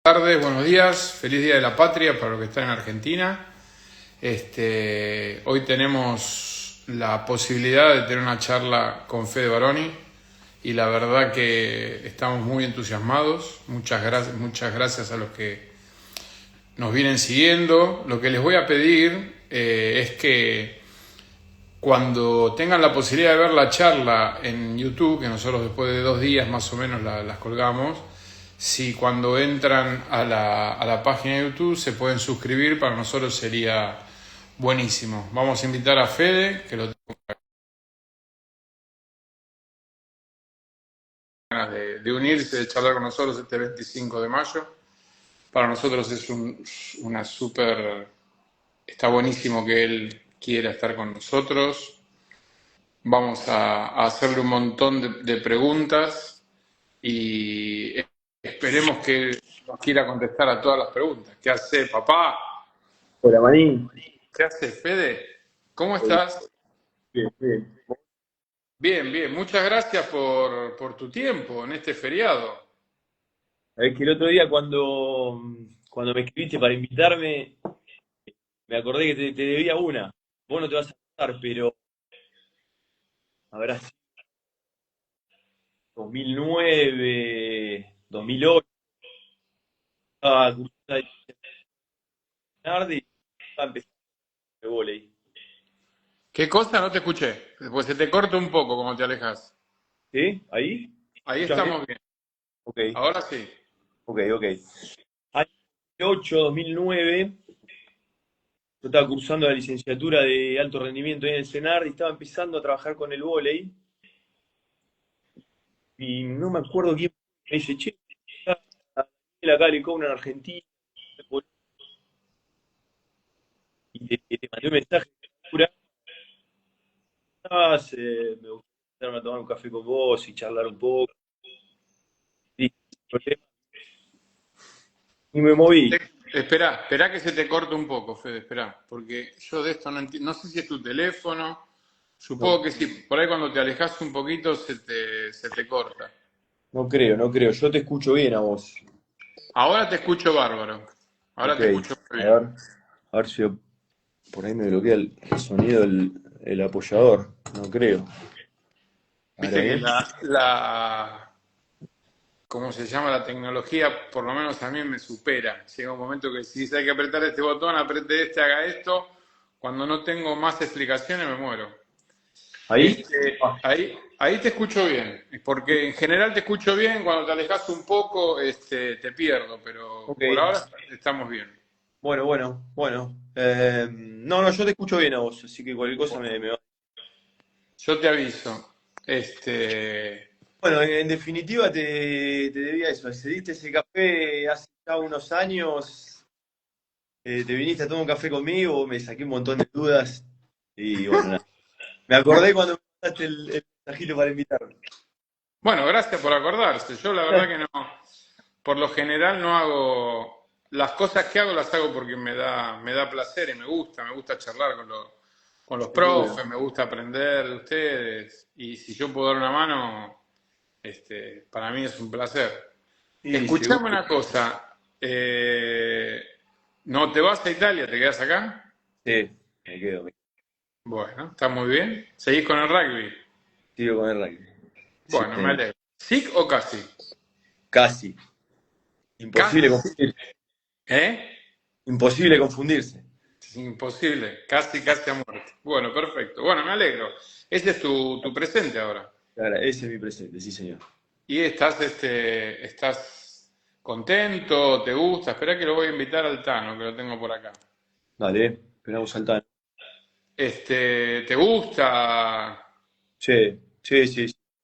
Tardes, buenos días, feliz Día de la Patria para los que están en Argentina. Hoy tenemos la posibilidad de tener una charla con Fede Baroni y la verdad que estamos muy entusiasmados. Muchas gracias a los que nos vienen siguiendo. Lo que les voy a pedir es que cuando tengan la posibilidad de ver la charla en YouTube, que nosotros después de 2 días más o menos las colgamos, si cuando entran a la página de YouTube se pueden suscribir, para nosotros sería buenísimo. Vamos a invitar a Fede, que lo tengo ganas de unirse, de charlar con nosotros este 25 de mayo. Para nosotros es una súper... Está buenísimo que él quiera estar con nosotros. Vamos a hacerle un montón de preguntas y esperemos que nos quiera contestar a todas las preguntas. ¿Qué hace, papá? Hola, Manín. ¿Qué hace, Fede? ¿Cómo estás? Bien, bien. Bien, bien. Muchas gracias por tu tiempo en este feriado. Sabés que el otro día cuando me escribiste para invitarme, me acordé que te debía una. Vos no te vas a acordar, pero habrá sido 2009, 2008, estaba cursando la y estaba empezando el vóley. ¿Qué cosa? No te escuché. Pues se te corta un poco cuando te alejas. ¿Sí? ¿Ahí? Ahí ¿Escuchás bien? estamos bien. Ok, Ahora sí. ok. Año 2008, 2009, yo estaba cursando la licenciatura de alto rendimiento en el CENAR y estaba empezando a trabajar con el vóley. Y no me acuerdo quién me dice, che, está Daniel acá le cobran en Argentina, y te mandé un mensaje, me gustaría sentarme a tomar un café con vos y charlar un poco. Y, y me moví. Espera que se te corte un poco, Fede, espera, porque yo de esto no entiendo. No sé si es tu teléfono. No, Supongo que sí. Por ahí cuando te alejas un poquito se te corta. no creo. Yo te escucho bien a vos. Ahora te escucho bárbaro. Ahora Ok, te escucho muy bien. a ver si por ahí me bloquea el sonido el apoyador. No creo. ¿Ahora Viste que bien? ¿cómo se llama? La tecnología, por lo menos a mí me supera. Llega un momento que si hay que apretar este botón, apriete este, haga esto. Cuando no tengo más explicaciones me muero. ¿Ahí? Ah, Ahí te escucho bien, porque en general te escucho bien, cuando te alejas un poco te pierdo, pero ok. por ahora estamos bien. Bueno. No, yo te escucho bien a vos, así que cualquier cosa me va. Yo te aviso. Este, Bueno, en definitiva te debía eso. Accediste ese café hace ya unos años, te viniste a tomar un café conmigo, me saqué un montón de dudas y bueno, nada. Me acordé cuando me mandaste el mensajito para invitarme. bueno, gracias por acordarse. Yo la verdad que no, por lo general no hago, las cosas que hago las hago porque me da placer y me gusta charlar con los Seguro. profes, me gusta aprender de ustedes y si yo puedo dar una mano, para mí es un placer. Sí, seguro. Escuchame una cosa, ¿no te vas a Italia? ¿Te quedas acá? Sí, me quedo. Bueno, está muy bien. ¿Seguís con el rugby? Sigo con el rugby. Sí, Bueno, me señor. alegro. ¿Sí o casi? Casi. Imposible Casi. confundirse. ¿Eh? Imposible confundirse. Es imposible, casi a muerte. Bueno, perfecto. Bueno, me alegro. Ese es tu presente ahora. Claro, ese es mi presente, sí, señor. ¿Y estás contento? ¿Te gusta? Espera que lo voy a invitar al Tano, que lo tengo por acá. Dale, esperamos saltar. ¿Te gusta? Sí.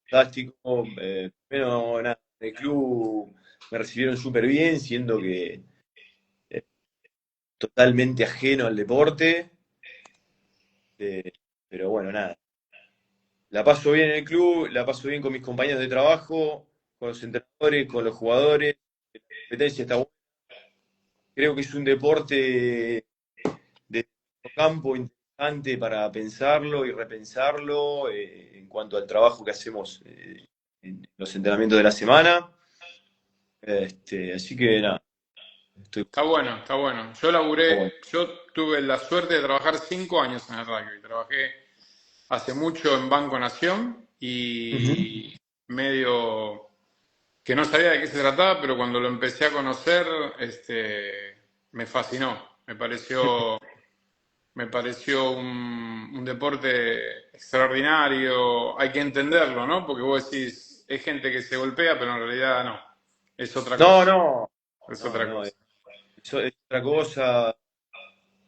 Fantástico. Primero, nada, en el club me recibieron súper bien, siendo que totalmente ajeno al deporte. eh, pero bueno, nada. La paso bien en el club, la paso bien con mis compañeros de trabajo, con los entrenadores, con los jugadores. La competencia está buena. Creo que es un deporte de campo interesante para pensarlo y repensarlo en cuanto al trabajo que hacemos en los entrenamientos de la semana. Así que nada. Estoy Está bueno, está bueno. bueno. Yo tuve la suerte de trabajar 5 años en el rugby. Trabajé hace mucho en Banco Nación Ujú. y medio que no sabía de qué se trataba, pero cuando lo empecé a conocer, me fascinó. Me pareció un deporte extraordinario. Hay que entenderlo, ¿no? Porque vos decís, es gente que se golpea, pero en realidad no. Es otra No, cosa. no, Es no, otra no, cosa. eso es otra cosa.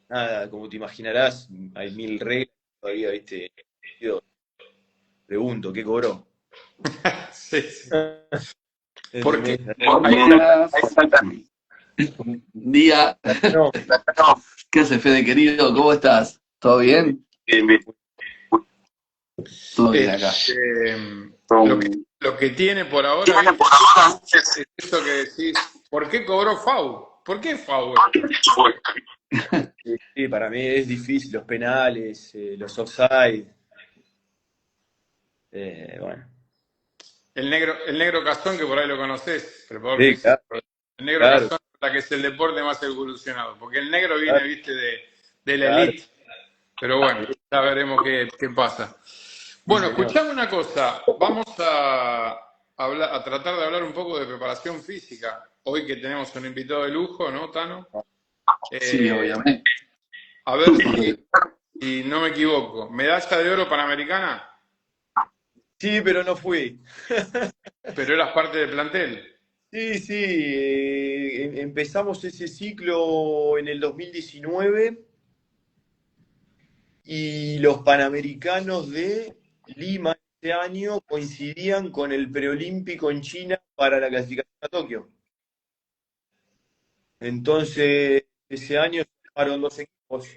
Nada, como te imaginarás, hay mil reglas todavía, ¿viste? Yo pregunto, ¿qué cobró? Sí, sí. Porque ¿Entendés? hay Buenas. Día. No, ¿Qué hace, Fede querido? ¿Cómo estás? ¿Todo bien? Todo bien acá. lo lo que tiene por ahora, ¿viste? Es eso que decís, ¿por qué cobró FAU? ¿Por qué FAU? sí, sí, para mí es difícil, los penales, los offside, bueno. El negro Cazón, que por ahí lo conocés, preparador Sí, físico. claro, El negro claro, Cazón, la que es el deporte más evolucionado, porque el negro viene, claro, viste, de la claro. elite. Pero bueno, ya veremos qué pasa. Sí, Bueno, señor. escuchame una cosa. Vamos a tratar de hablar un poco de preparación física. Hoy que tenemos un invitado de lujo, ¿no, Tano? Sí, Eh, obviamente. a ver si no me equivoco. ¿Medalla de oro panamericana? Sí, pero no fui. Pero eras parte del plantel. Sí, sí, empezamos ese ciclo en el 2019 y los Panamericanos de Lima ese año coincidían con el preolímpico en China para la clasificación a Tokio. Entonces, ese año se armaron dos equipos,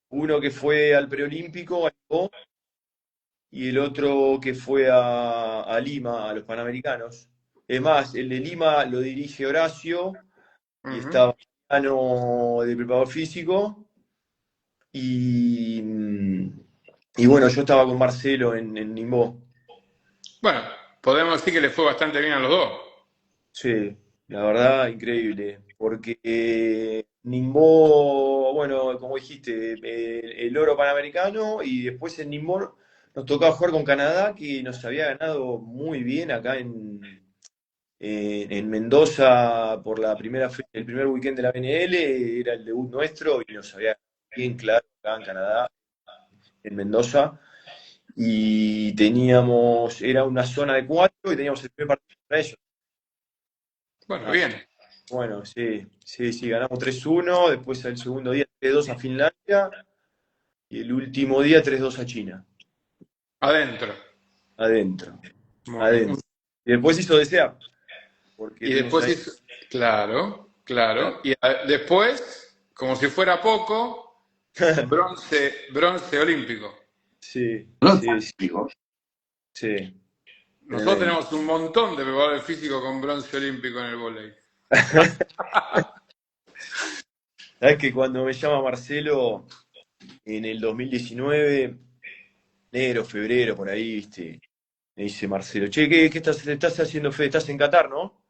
uno que fue al preolímpico, a Ipoh, y el otro que fue a Lima, a los Panamericanos. Es más, el de Lima lo dirige Horacio y Ujú. estaba Mariano de preparador físico. Y, y bueno, yo estaba con Marcelo en Nimbó. Bueno, podemos decir que le fue bastante bien a los dos. Sí, la verdad, increíble. Porque Nimbó, bueno, como dijiste, el oro panamericano y después en Nimbó nos tocaba jugar con Canadá, que nos había ganado muy bien acá en Mendoza por el primer weekend de la BNL, era el debut nuestro y nos había ganado bien claro acá en Canadá, en Mendoza. Y era una zona de cuatro y teníamos el primer partido para ellos. Bueno, Así bien. que, bueno, sí, sí, sí, ganamos 3-1, después el segundo día 3-2 a Finlandia y el último día 3-2 a China, Adentro. adentro, Muy bien. adentro. Y después hizo desear, porque Y tuvimos después ahí, hizo, claro, claro. Y después, como si fuera poco, bronce olímpico. sí, ¿No? sí, sí, Digo, sí, Nosotros tremendo. tenemos un montón de preparadores físicos con bronce olímpico en el vóley. Sabes que cuando me llama Marcelo en el 2019, enero, febrero, por ahí, viste, me dice Marcelo, che, ¿qué estás haciendo, Fede? ¿Estás en Qatar, no?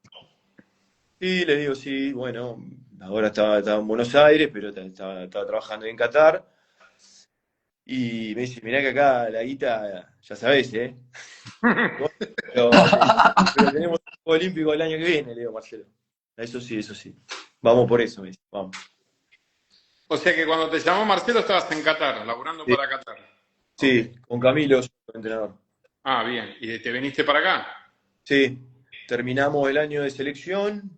Sí, le digo, sí, bueno, ahora estaba en Buenos Aires, pero estaba trabajando en Qatar. Y me dice, mirá que acá la guita, ya sabés, ¿eh? Bueno, pero tenemos el Juego Olímpico el año que viene, le digo, Marcelo. Eso sí, eso sí. Vamos por eso, me dice, vamos. O sea que cuando te llamó Marcelo estabas en Qatar, laburando Sí, para Qatar. Ok. sí, con Camilo, su entrenador. Ah, bien. ¿Y te viniste para acá? Sí, terminamos el año de selección,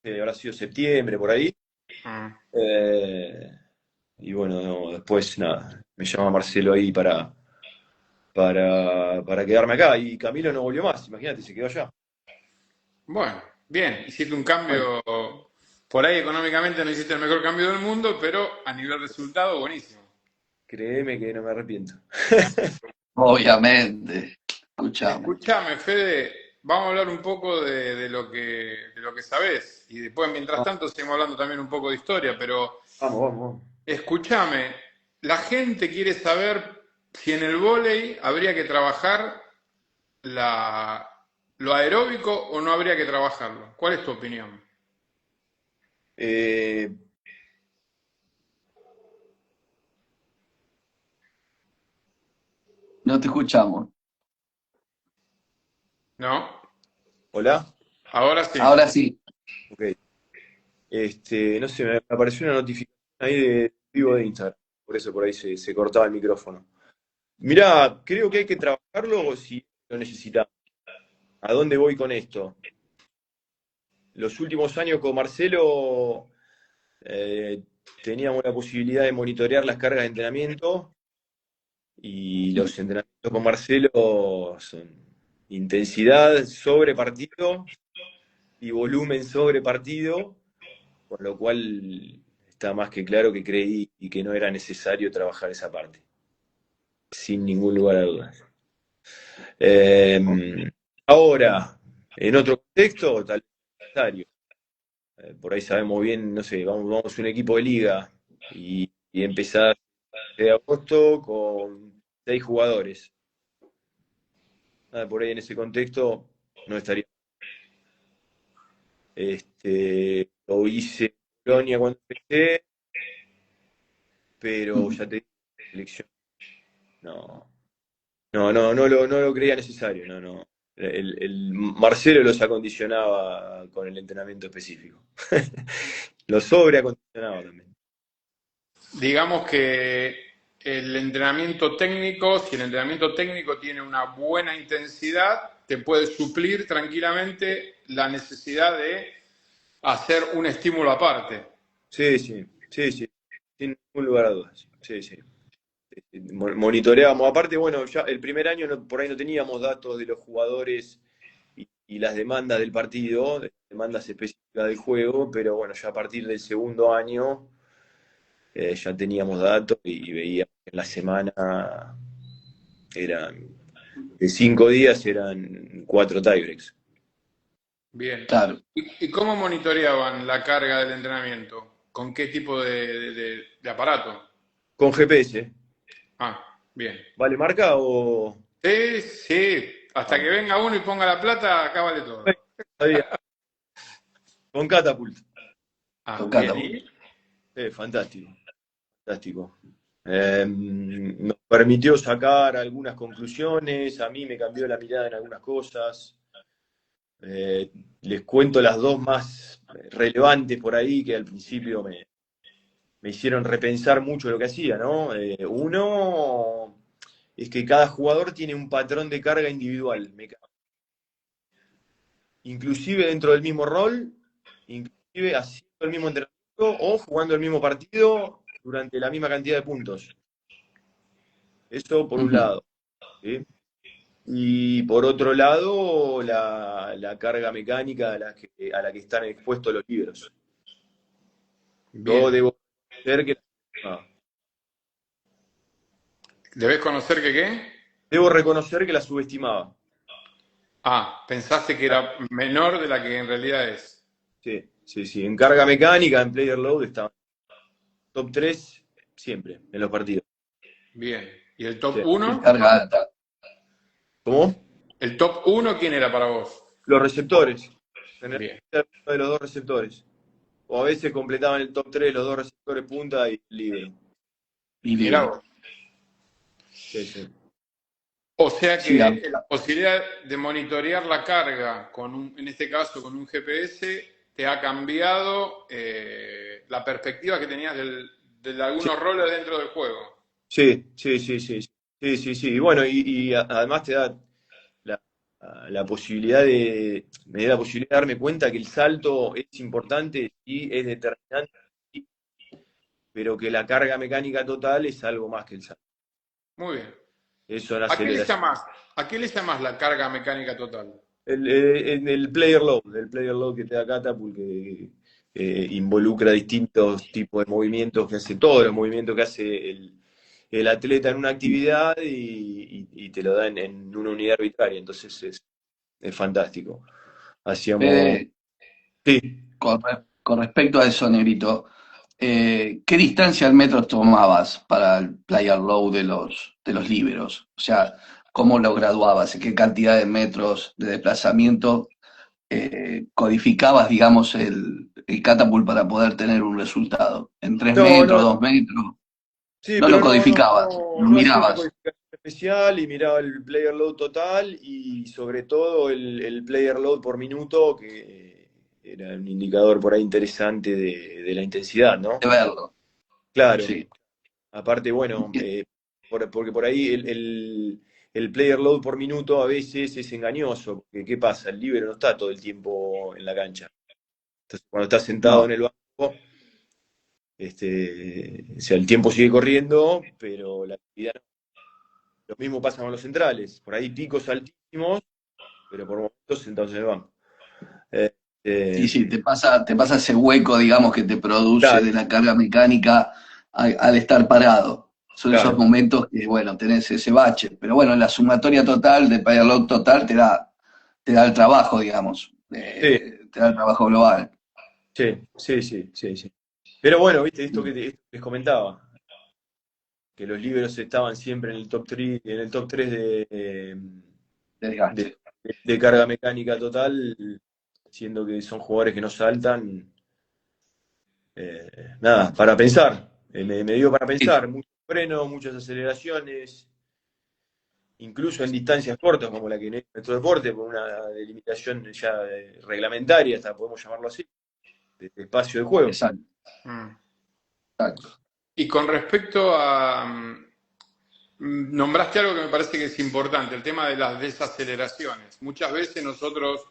habrá sido septiembre, por ahí. Ah, Eh, y bueno, no, después nada, me llama Marcelo ahí para quedarme acá. Y Camilo no volvió más, imagínate, se quedó allá. bueno, bien. Hiciste un Bueno, cambio. Por ahí económicamente no hiciste el mejor cambio del mundo, pero a nivel resultado, buenísimo. créeme que no me arrepiento. obviamente. Escuchame. Escúchame, Fede, vamos a hablar un poco de lo que sabés. Y después, mientras tanto, seguimos hablando también un poco de historia, pero Vamos, vamos, vamos. escúchame, la gente quiere saber si en el vóley habría que trabajar lo aeróbico o no habría que trabajarlo. ¿Cuál es tu opinión? Eh, No te escuchamos. ¿No? ¿Hola? Ahora sí. Ahora sí. Ok. No sé, me apareció una notificación ahí de vivo de Instagram, por eso por ahí se cortaba el micrófono. Mirá, creo que hay que trabajarlo si lo necesitamos. ¿A dónde voy con esto? Los últimos años con Marcelo eh, teníamos la posibilidad de monitorear las cargas de entrenamiento y los entrenamientos con Marcelo son intensidad sobre partido y volumen sobre partido, con lo cual está más que claro que creí y que no era necesario trabajar esa parte, sin ningún lugar a dudas. Ahora, en otro contexto, tal vez es necesario. Por ahí sabemos bien, no sé, vamos a un equipo de liga y empezar de agosto con 6 jugadores. Por ahí en ese contexto no estaría. Lo hice en Colonia cuando empecé, pero ya te digo, selección, no, no lo creía necesario, no, no. El Marcelo los acondicionaba con el entrenamiento específico. Los sobreacondicionaba también. Digamos que el entrenamiento técnico, si el entrenamiento técnico tiene una buena intensidad, te puede suplir tranquilamente la necesidad de hacer un estímulo aparte. Sí, sí, sí, sí, sin ningún lugar a dudas. Sí, sí. Monitoreábamos. Aparte, bueno, ya el primer año por ahí no teníamos datos de los jugadores y las demandas del partido, de demandas específicas del juego, pero bueno, ya a partir del segundo año ya teníamos datos y veíamos que en la semana eran, de 5 días eran 4 tiebreaks. Bien. Claro. ¿Y cómo monitoreaban la carga del entrenamiento? ¿Con qué tipo de aparato? Con GPS. Ah, bien. ¿Vale marca o...? Sí, sí. Hasta que venga uno y ponga la plata, acá vale todo. Sabía. Con Catapult. Ah, Con bien. Catapult. ¿Y? Fantástico, fantástico. Nos permitió sacar algunas conclusiones, a mí me cambió la mirada en algunas cosas. Les cuento las dos más relevantes por ahí que al principio me hicieron repensar mucho lo que hacía, ¿no? Uno es que cada jugador tiene un patrón de carga individual, inclusive dentro del mismo rol, inclusive haciendo el mismo entrenamiento o jugando el mismo partido durante la misma cantidad de puntos. Eso por un Ujú. lado, ¿sí? Y por otro lado, la carga mecánica a la que están expuestos los libros. Yo Bien. debo reconocer que ah, ¿Debes conocer que qué? debo reconocer que la subestimaba. Ah, pensaste que era menor de la que en realidad es. Sí, sí, sí. En carga mecánica, en player load, estaba top 3 siempre en los partidos. Bien. ¿Y el Sí. top En uno? carga alta. ¿Cómo? ¿El top uno quién era para vos? Los receptores. Bien. Generalmente uno de los dos receptores. O a veces completaban el top 3 los dos receptores punta y el libro. Y Mirá libre. vos. Sí, sí. O sea Sí, que la posibilidad de monitorear la carga, en este caso con un GPS, te ha cambiado la perspectiva que tenías de Sí, algunos roles dentro del juego. sí, sí, sí, sí. Sí, sí, sí. Y bueno, además te da la, la posibilidad me dio la posibilidad de darme cuenta que el salto es importante y es determinante, sí, pero que la carga mecánica total es algo más que el salto. Muy bien. Eso en ¿A qué le aceleración. llamas? ¿A qué le llamas la carga mecánica total? El player load que te da Catapult, que involucra distintos tipos de movimientos que hace, todos los movimientos que hace el atleta en una actividad y te lo da en una unidad arbitraria. Entonces es fantástico. Hacíamos. Fede, Sí, con respecto a eso, Negrito, ¿qué distancia en metros tomabas para el player load de los líberos? O sea, ¿cómo lo graduabas? ¿En qué cantidad de metros de desplazamiento codificabas, digamos, el catapult para poder tener un resultado. En 3 No, metros, no, 2 metros. sí, No lo pero codificabas, lo no hacía una mirabas. codificación especial y miraba el player load total y sobre todo el player load por minuto, que era un indicador por ahí interesante de la intensidad, ¿no? De verlo. Claro. Sí. Aparte, bueno, porque por ahí el player load por minuto a veces es engañoso, porque ¿qué pasa? El líbero no está todo el tiempo en la cancha. Entonces, cuando está sentado en No, el banco, o sea, el tiempo sigue corriendo, pero la actividad no. Lo mismo pasa con los centrales. Por ahí picos altísimos, pero por momentos sentados en el banco. Eh, sí, sí, eh, te pasa ese hueco, digamos, que te produce claro, de la carga mecánica al estar parado. Son esos claro. momentos que, bueno, tenés ese bache. Pero bueno, la sumatoria total de player load total te da el trabajo, digamos. Sí, Te da el trabajo global. sí. Pero bueno, viste, esto que les comentaba, que los líberos estaban siempre en el top 3, en el top 3 de, Desgaste. de carga mecánica total, siendo que son jugadores que no saltan. Nada, para pensar. Me dio para Sí, pensar. Muchos frenos, muchas aceleraciones, incluso en distancias cortas, como la que en nuestro deporte, por una delimitación ya reglamentaria, hasta podemos llamarlo así, de espacio de juego. exacto, Mm. exacto. Y con respecto a... nombraste algo que me parece que es importante, el tema de las desaceleraciones. Muchas veces nosotros,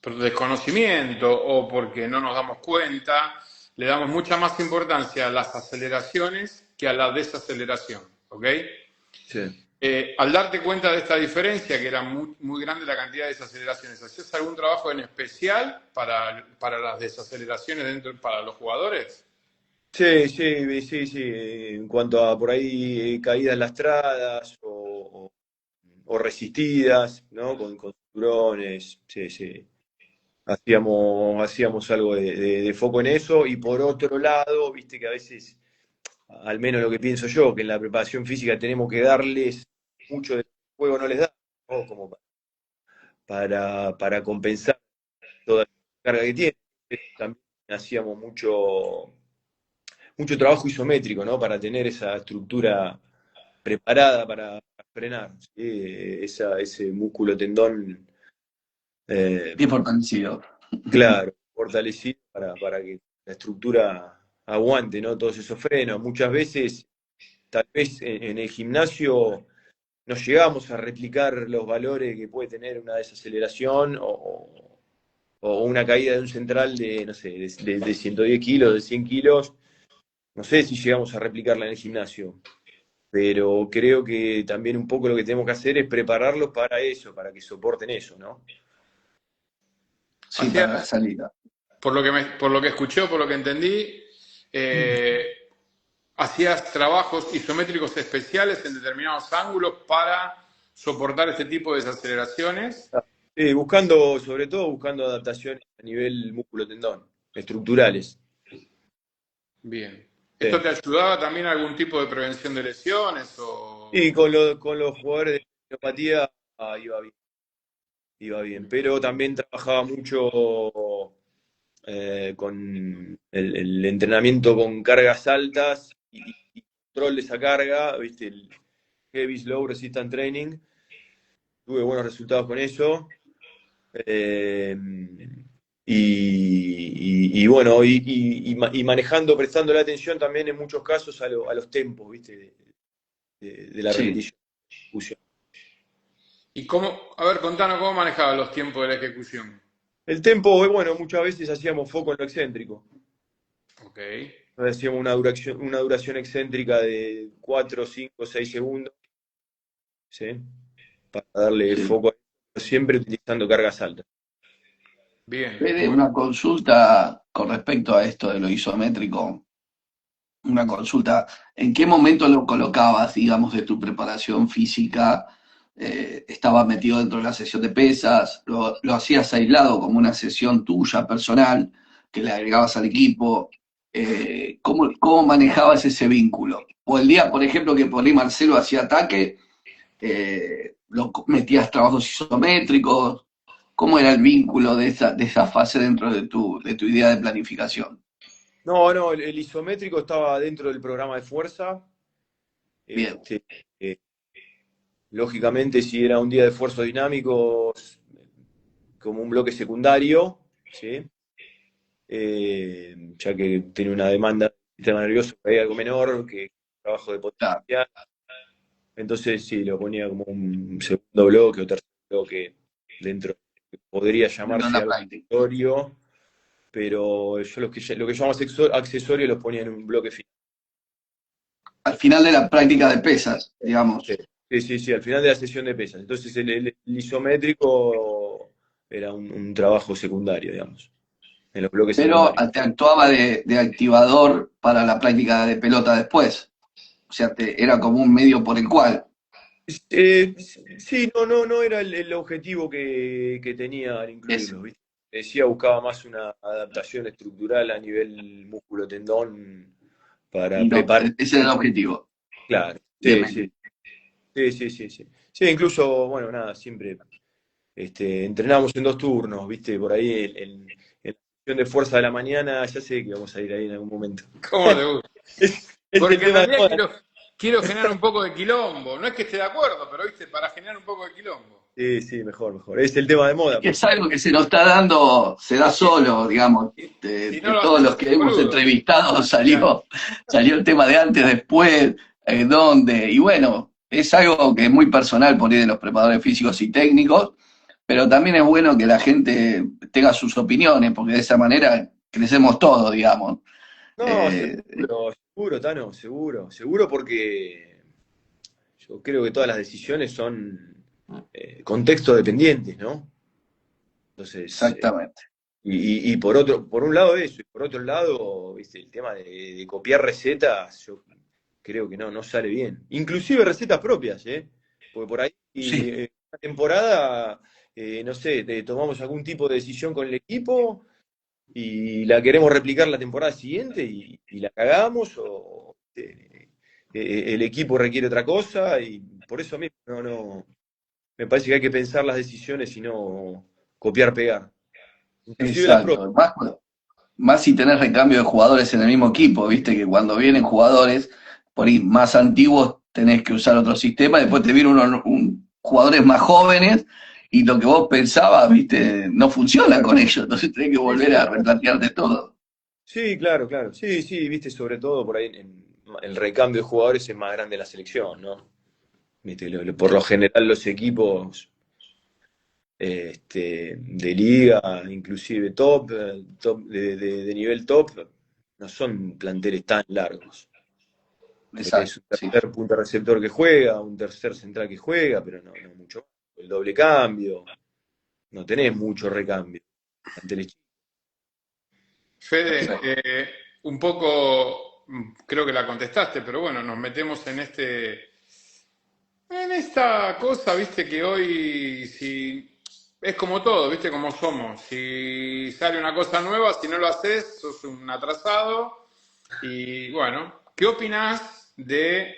por desconocimiento o porque no nos damos cuenta, le damos mucha más importancia a las aceleraciones que a la desaceleración, ¿ok? Sí. Al darte cuenta de esta diferencia, que era muy grande la cantidad de desaceleraciones, ¿hacías algún trabajo en especial para las desaceleraciones para los jugadores? Sí. En cuanto a por ahí caídas lastradas o resistidas, ¿no? Con cinturones, sí. Hacíamos algo de foco en eso. Y por otro lado, viste que a veces, al menos lo que pienso yo, que en la preparación física tenemos que darles mucho del juego no les da, ¿no? Como para compensar toda la carga que tienen. También hacíamos mucho trabajo isométrico, ¿no? Para tener esa estructura preparada para frenar, ¿sí? Ese músculo tendón, eh, Bien fortalecido. claro, fortalecido para que la estructura aguante, ¿no? Todos esos frenos. Muchas veces, tal vez en el gimnasio no llegamos a replicar los valores que puede tener una desaceleración o una caída de un central de, no sé, de 110 kilos, de 100 kilos. No sé si llegamos a replicarla en el gimnasio, pero creo que también un poco lo que tenemos que hacer es prepararlos para eso, para que soporten eso, ¿no? Sí, para la Hacías, salida. por lo que escuché, por lo que entendí, eh, hacías trabajos isométricos especiales en determinados ángulos para soportar este tipo de desaceleraciones. Sí, sobre todo buscando adaptaciones a nivel músculo-tendón, estructurales. Bien. ¿Esto Sí. te ayudaba también a algún tipo de prevención de lesiones o...? Y con los jugadores de osteopatía iba bien, iba bien. Pero también trabajaba mucho con el entrenamiento con cargas altas y control de esa carga, ¿viste? El Heavy Slow Resistance Training. Tuve buenos resultados con eso. Eh, y bueno, y manejando, prestando la atención también en muchos casos a los tempos, ¿viste? De la Sí. repetición. Ejecución. ¿Y cómo, a ver, contanos cómo manejabas los tiempos de la ejecución? El tempo, bueno, muchas veces hacíamos foco en lo excéntrico. Ok. Entonces hacíamos una duración excéntrica de 4 5 6 segundos, ¿sí? Para darle Sí. foco a eso, siempre utilizando cargas altas. Bien. Fede, una consulta con respecto a esto de lo isométrico. Una consulta. ¿En qué momento lo colocabas, digamos, de tu preparación física? ¿Estabas metido dentro de la sesión de pesas? ¿Lo hacías aislado como una sesión tuya personal que le agregabas al equipo? ¿Cómo manejabas ese vínculo? O el día, por ejemplo, que por ahí Marcelo hacía ataque, lo metías trabajos isométricos. ¿Cómo era el vínculo de esa fase dentro de tu idea de planificación? No, el isométrico estaba dentro del programa de fuerza. Bien, Este, eh, lógicamente, si era un día de esfuerzos dinámicos, como un bloque secundario, ¿sí? Ya que tiene una demanda del sistema nervioso por ahí algo menor que trabajo de claro, potencia. Entonces, sí, lo ponía como un segundo bloque o tercer bloque dentro, que podría dentro de llamarse la algo práctica. accesorio, pero yo lo que llamo accesorio los ponía en un bloque final. Al final de la práctica de pesas, Sí, digamos. sí, al final de la sesión de pesas. Entonces, el isométrico era un trabajo secundario, digamos, en los bloques Pero secundarios. te actuaba de activador para la práctica de pelota después. O sea, era como un medio por el cual. Sí, no era el objetivo que tenía al Ese, incluirlo, ¿viste? Decía, buscaba más una adaptación estructural a nivel músculo-tendón para y no, preparar. ese era el objetivo. Claro, Bien, sí, sí, sí. Sí, incluso, bueno, nada, siempre entrenamos en 2 turnos, ¿viste? Por ahí en la sesión de fuerza de la mañana, ya sé que vamos a ir ahí en algún momento. ¿Cómo te gusta? Es el Porque en tema de realidad moda. quiero generar un poco de quilombo. No es que esté de acuerdo, pero viste, para generar un poco de quilombo. Sí, mejor. Es el tema de moda, que es porque algo que se nos está dando, se da solo, digamos. Si no De lo todos haces, los haces que hemos boludo. entrevistado Claro. salió el tema de antes, después, dónde. Y bueno, es algo que es muy personal por ahí de los preparadores físicos y técnicos, pero también es bueno que la gente tenga sus opiniones, porque de esa manera crecemos todos, digamos. no, Eh, seguro, Tano, seguro porque yo creo que todas las decisiones son contexto dependientes, ¿no? Entonces, Exactamente. y por un lado eso, y por otro lado, ¿viste? El tema de copiar recetas, yo creo que no sale bien. Inclusive recetas propias, ¿eh? Porque por ahí, Sí, una temporada, no sé, tomamos algún tipo de decisión con el equipo y la queremos replicar la temporada siguiente y la cagamos o el equipo requiere otra cosa y por eso a mí me parece que hay que pensar las decisiones y no copiar, pegar. Inclusive las propias. exacto. Más si tenés recambio de jugadores en el mismo equipo, viste que cuando vienen jugadores por ahí más antiguos tenés que usar otro sistema, después te vienen jugadores más jóvenes y lo que vos pensabas, viste, no funciona con ellos, entonces tenés que Sí, volver a replantearte todo. sí, claro. Sí, viste, sobre todo por ahí el recambio de jugadores es más grande en la selección, ¿no? Viste, por lo general los equipos de liga, inclusive top de nivel top, no son planteles tan largos. Tenés Exacto, un sí. tercer punta receptor que juega, un tercer central que juega, pero no mucho más. El doble cambio, no tenés mucho recambio. Planteles chicos. Fede, Perfecto. un poco, creo que la contestaste, pero bueno, nos metemos en esta cosa, viste, que hoy si es como todo, viste, como somos. Si sale una cosa nueva, si no lo haces, sos un atrasado. Y bueno, ¿qué opinás de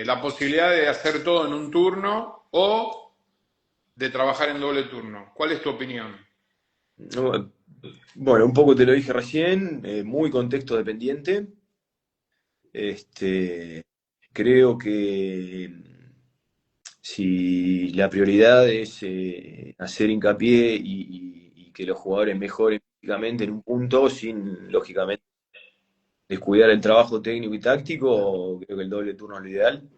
la posibilidad de hacer todo en un turno o de trabajar en doble turno? ¿Cuál es tu opinión? No, bueno, un poco te lo dije recién, muy contexto dependiente. Este, creo que si la prioridad es hacer hincapié y que los jugadores mejoren físicamente en un punto, sin lógicamente descuidar el trabajo técnico y táctico, creo que el doble turno es lo ideal.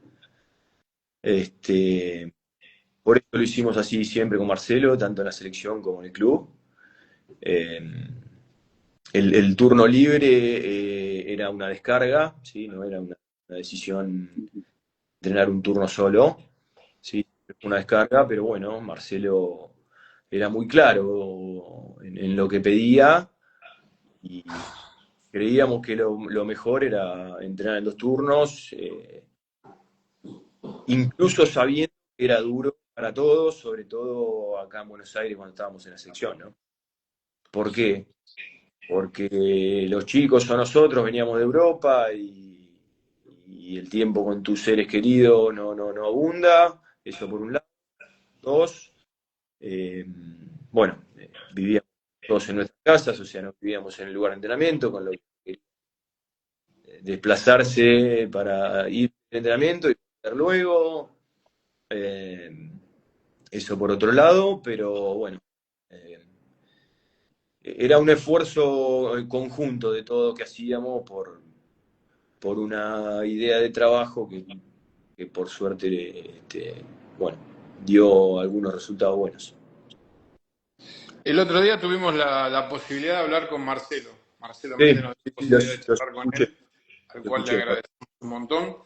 Este, por eso lo hicimos así siempre con Marcelo, tanto en la selección como en el club. Eh, el turno libre era una descarga, ¿sí? No era una decisión entrenar un turno solo, ¿sí? Una descarga, pero bueno, Marcelo era muy claro en lo que pedía y creíamos que lo mejor era entrenar en 2 turnos, incluso sabiendo que era duro para todos, sobre todo acá en Buenos Aires cuando estábamos en la selección, ¿no? ¿Por qué? Porque los chicos o nosotros veníamos de Europa y el tiempo con tus seres queridos no abunda, eso por un lado. Dos, eh, bueno, vivíamos todos en nuestras casas, o sea, no vivíamos en el lugar de entrenamiento, con lo que desplazarse para ir al entrenamiento y volver luego. Eso por otro lado, pero bueno, eh, era un esfuerzo conjunto de todo lo que hacíamos por una idea de trabajo que por suerte, bueno, dio algunos resultados buenos. El otro día tuvimos la posibilidad de hablar con Marcelo. Marcelo Sí, Méndez nos dio sí, la sí, posibilidad de los charlar con escuché, él, al lo cual le escuché. agradecemos un montón.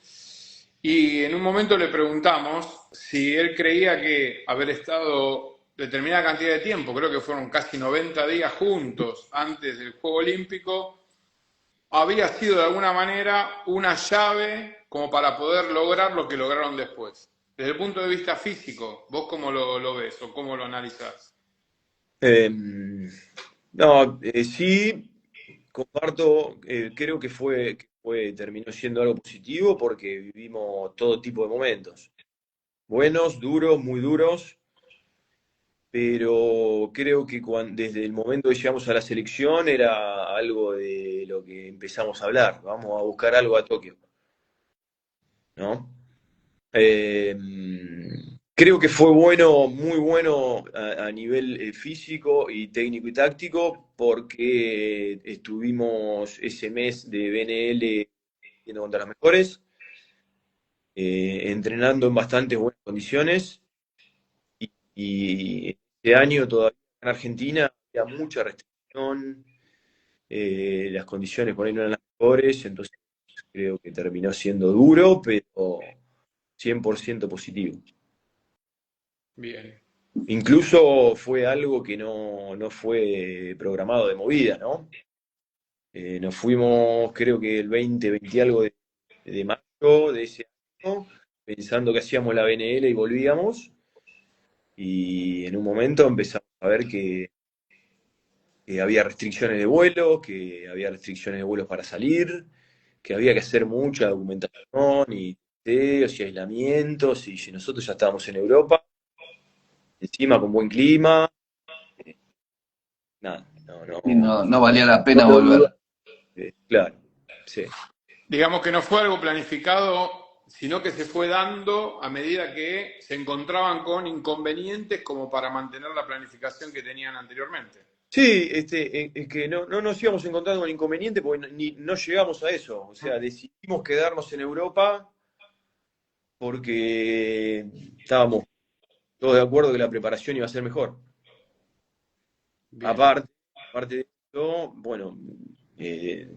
Y en un momento le preguntamos si él creía que haber estado determinada cantidad de tiempo, creo que fueron casi 90 días juntos antes del Juego Olímpico, había sido de alguna manera una llave como para poder lograr lo que lograron después. Desde el punto de vista físico, ¿vos cómo lo ves o cómo lo analizás? Eh, no, sí, comparto, creo terminó siendo algo positivo porque vivimos todo tipo de momentos. Buenos, duros, muy duros, pero creo que desde el momento que llegamos a la selección era algo de lo que empezamos a hablar. Vamos a buscar algo a Tokio, ¿no? Eh, Creo que fue bueno, muy bueno a nivel físico y técnico y táctico, porque estuvimos ese mes de BNL yendo contra las mejores, entrenando en bastante buenas condiciones, y este año todavía en Argentina había mucha restricción, las condiciones por ahí no eran las mejores, entonces creo que terminó siendo duro, pero 100% positivo. Bien. Incluso fue algo que no fue programado de movida, ¿no? Nos fuimos, creo que el 20 algo de mayo de ese año, pensando que hacíamos la BNL y volvíamos, y en un momento empezamos a ver que había restricciones de vuelo, que había restricciones de vuelos para salir, que había que hacer mucha documentación y testeos y aislamientos, y si nosotros ya estábamos en Europa, encima con buen clima, nada, Y no, no no, valía la no pena lo duda. volver. Claro, sí. Digamos que no fue algo planificado, sino que se fue dando a medida que se encontraban con inconvenientes como para mantener la planificación que tenían anteriormente. Sí, es que no nos íbamos encontrando con inconveniente porque no llegamos a eso. O sea, decidimos quedarnos en Europa porque estábamos todos de acuerdo que la preparación iba a ser mejor. Bien, Aparte de eso, bueno, eh,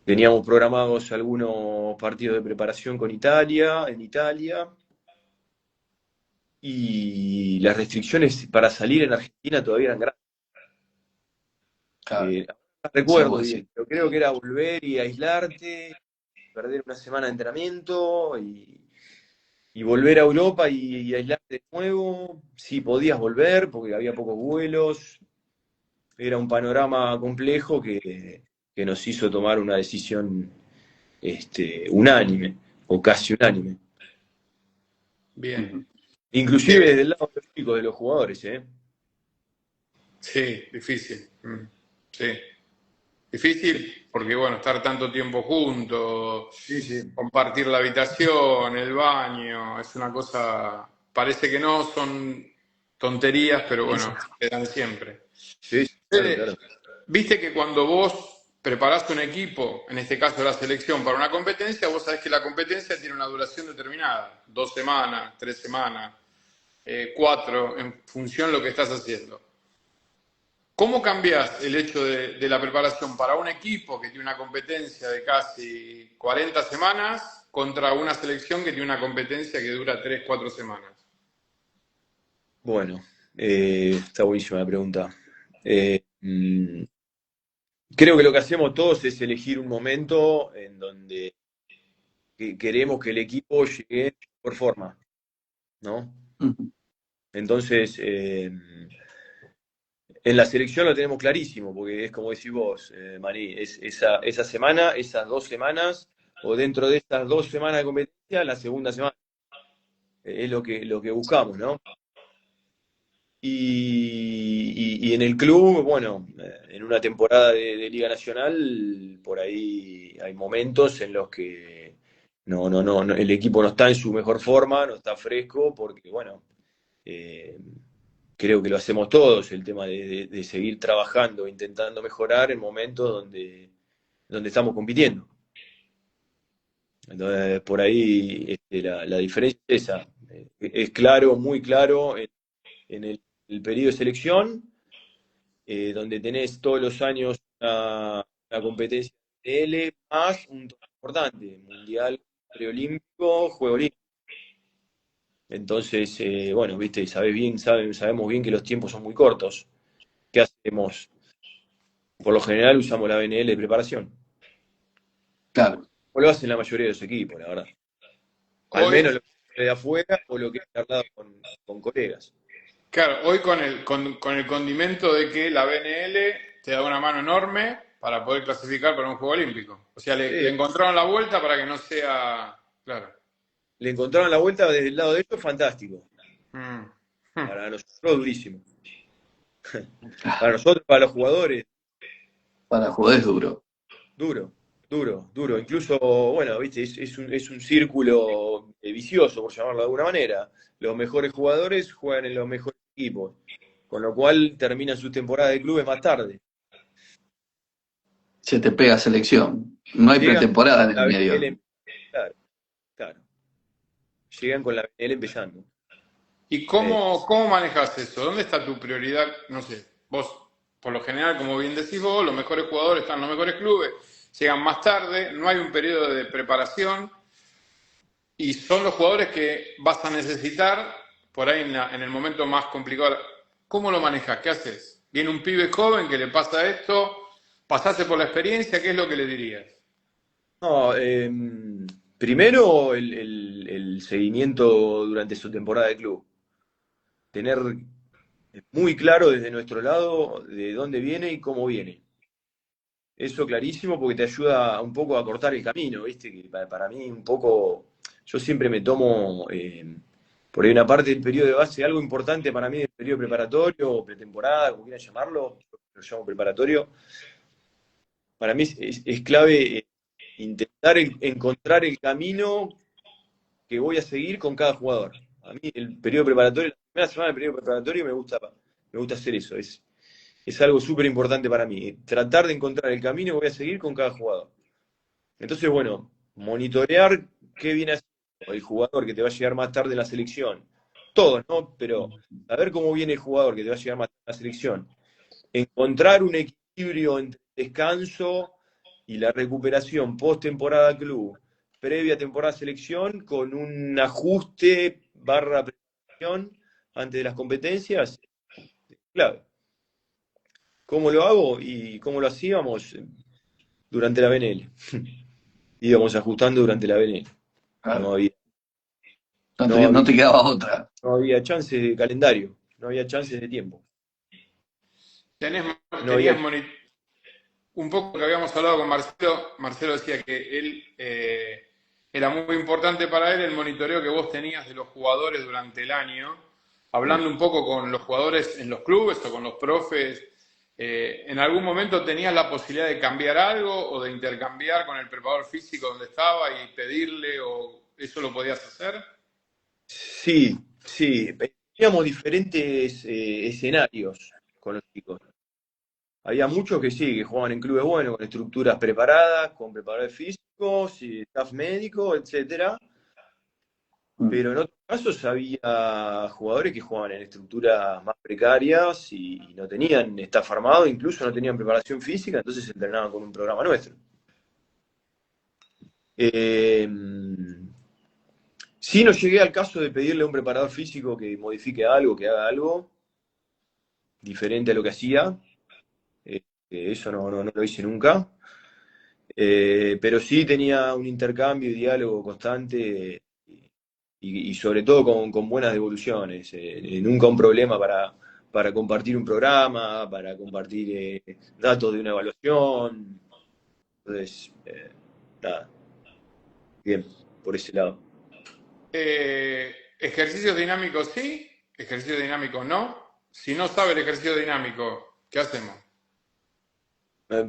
teníamos programados algunos partidos de preparación con Italia, en Italia, y las restricciones para salir en Argentina todavía eran grandes. Claro, No sí, recuerdo pues sí. bien, pero creo que era volver y aislarte, perder una semana de entrenamiento y volver a Europa y aislarte de nuevo. Sí, podías volver porque había pocos vuelos. Era un panorama complejo que nos hizo tomar una decisión unánime o casi unánime. Ujú. bien. Inclusive Eh, desde el lado de los chicos, de los jugadores, ¿eh? sí, difícil. Sí. Difícil porque, bueno, estar tanto tiempo juntos, Sí, sí. compartir la habitación, el baño, es una cosa, parece que no, son tonterías, pero bueno, quedan siempre. Sí, sí, claro, Fede, claro. viste que cuando vos preparás un equipo, en este caso la selección, para una competencia, vos sabés que la competencia tiene una duración determinada, 2 semanas, 3 semanas, cuatro, en función de lo que estás haciendo. ¿Cómo cambias el hecho de la preparación para un equipo que tiene una competencia de casi 40 semanas contra una selección que tiene una competencia que dura 3, 4 semanas? Bueno, está buenísima la pregunta. Eh, mm, Creo que lo que hacemos todos es elegir un momento en donde queremos que el equipo llegue por forma, ¿no? Ujú. Entonces, en la selección lo tenemos clarísimo, porque es como decís vos, Marí, es esa semana, esas 2 semanas, o dentro de estas 2 semanas de competencia, la segunda semana. Es lo que buscamos, ¿no? Y en el club, bueno, en una temporada de Liga Nacional, por ahí hay momentos en los que el equipo no está en su mejor forma, no está fresco, porque, bueno, eh, creo que lo hacemos todos, el tema de seguir trabajando, intentando mejorar en momentos donde estamos compitiendo. Entonces, por ahí la diferencia es esa. Es claro, muy claro, en el periodo de selección, donde tenés todos los años una competencia de L más un torneo importante, mundial, preolímpico, juego olímpico. Entonces, bueno, viste, sabemos bien que los tiempos son muy cortos. ¿Qué hacemos? Por lo general usamos la BNL de preparación. Claro, O lo hacen la mayoría de los equipos, la verdad. Al Hoy, menos lo que es de afuera o lo que he charlado con colegas. claro, hoy con el condimento de que la BNL te da una mano enorme para poder clasificar para un Juego Olímpico. O sea, le Sí, encontraron la vuelta para que no sea. Claro. le encontraron la vuelta desde el lado de ellos, fantástico. Mm. Mm. Para nosotros, durísimo. Para nosotros, para los jugadores, para jugar es duro. duro, duro, duro. Incluso, bueno, viste, es un círculo vicioso, por llamarlo de alguna manera. Los mejores jugadores juegan en los mejores equipos, con lo cual terminan sus temporadas de clubes más tarde. Se te pega selección. No hay Llegan pretemporada en con el la medio. BNL, claro, claro. Llegan con la BNL empezando. ¿Y Eh, cómo manejas eso? ¿Dónde está tu prioridad? No sé, vos, por lo general, como bien decís vos, los mejores jugadores están en los mejores clubes, llegan más tarde, no hay un periodo de preparación y son los jugadores que vas a necesitar por ahí en el momento más complicado. ¿Cómo lo manejas? ¿Qué haces? Viene un pibe joven que le pasa esto, pasaste por la experiencia, ¿qué es lo que le dirías? no, primero el seguimiento durante su temporada de club. Tener muy claro desde nuestro lado de dónde viene y cómo viene. Eso clarísimo porque te ayuda un poco a cortar el camino, ¿viste? Que para mí un poco, yo siempre me tomo, por ahí una parte del periodo de base, algo importante para mí del periodo preparatorio o pretemporada, como quieran llamarlo, yo lo llamo preparatorio. Para mí es clave intentar encontrar el camino que voy a seguir con cada jugador. A mí el periodo preparatorio, la primera semana del periodo preparatorio me gusta hacer eso. Es algo súper importante para mí. Tratar de encontrar el camino que voy a seguir con cada jugador. Entonces, bueno, monitorear qué viene haciendo el jugador que te va a llegar más tarde en la selección. Todos, ¿no? Pero saber cómo viene el jugador que te va a llegar más tarde en la selección. Encontrar un equilibrio entre el descanso y la recuperación post-temporada club, previa temporada selección, con un ajuste barra preparación antes de las competencias, clave. ¿Cómo lo hago y cómo lo hacíamos? Durante la BNL. Íbamos ajustando durante la BNL. No Claro. había, No no te, había, no te quedaba otra. no había chances de calendario, no había chances de tiempo. Tenés, No tenías había. un poco que habíamos hablado con Marcelo, Marcelo decía que él era muy importante para él el monitoreo que vos tenías de los jugadores durante el año, hablando un poco con los jugadores en los clubes o con los profes. ¿En algún momento tenías la posibilidad de cambiar algo o de intercambiar con el preparador físico donde estaba y pedirle o eso lo podías hacer? Sí, sí. Teníamos diferentes escenarios con los chicos. Había muchos que sí, que jugaban en clubes buenos, con estructuras preparadas, con preparadores físicos, y staff médico, etcétera. Mm. Pero en otros casos había jugadores que jugaban en estructuras más precarias y no tenían staff armado, incluso no tenían preparación física, entonces se entrenaban con un programa nuestro. Eh, sí, no llegué al caso de pedirle a un preparador físico que modifique algo, que haga algo diferente a lo que hacía. Eso no lo hice nunca. Pero sí tenía un intercambio y diálogo constante y sobre todo con buenas devoluciones. Nunca un problema para compartir un programa, para compartir datos de una evaluación. Entonces, nada, bien, por ese lado. Ejercicios dinámicos sí, ejercicios dinámicos no. si no sabe el ejercicio dinámico, ¿qué hacemos?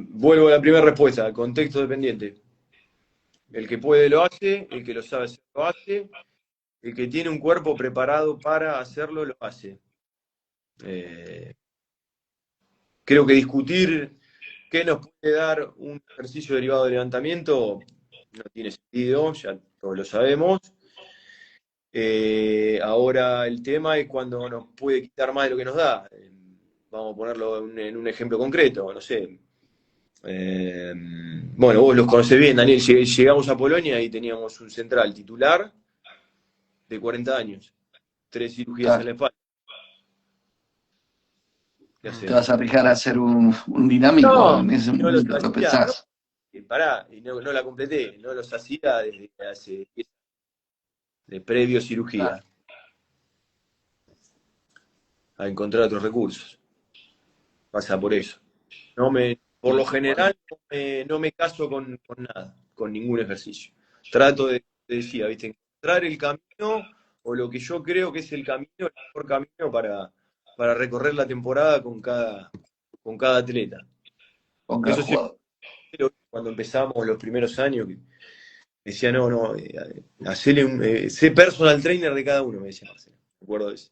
Vuelvo a la primera respuesta, contexto dependiente. El que puede lo hace, el que lo sabe hacer lo hace, el que tiene un cuerpo preparado para hacerlo lo hace. Eh, Creo que discutir qué nos puede dar un ejercicio derivado de levantamiento no tiene sentido, ya todos lo sabemos. Ahora el tema es cuando nos puede quitar más de lo que nos da. Vamos a ponerlo en un ejemplo concreto, no sé. Bueno, vos los conocés bien, Daniel. Llegamos a Polonia y teníamos un central titular de 40 años, 3 cirugías en la Claro. espalda. ¿Qué ¿Te hacemos? vas a arriesgar a hacer un dinámico No, en ese no los momento? ¿Lo hacía, no, pensás? pará, y no la completé, no los hacía desde hace 10 años, de previo Claro. cirugía, a encontrar otros recursos. Pasa por eso. Por lo Y bueno, general, no me caso con nada, con ningún ejercicio. Trato te decía, ¿viste? Encontrar el camino o lo que yo creo que es el mejor camino para recorrer la temporada con cada atleta. con cada Eso sí, jugador. cuando empezamos los primeros años, que decía, no, sé personal trainer de cada uno, me decía Marcelo. Me acuerdo de eso.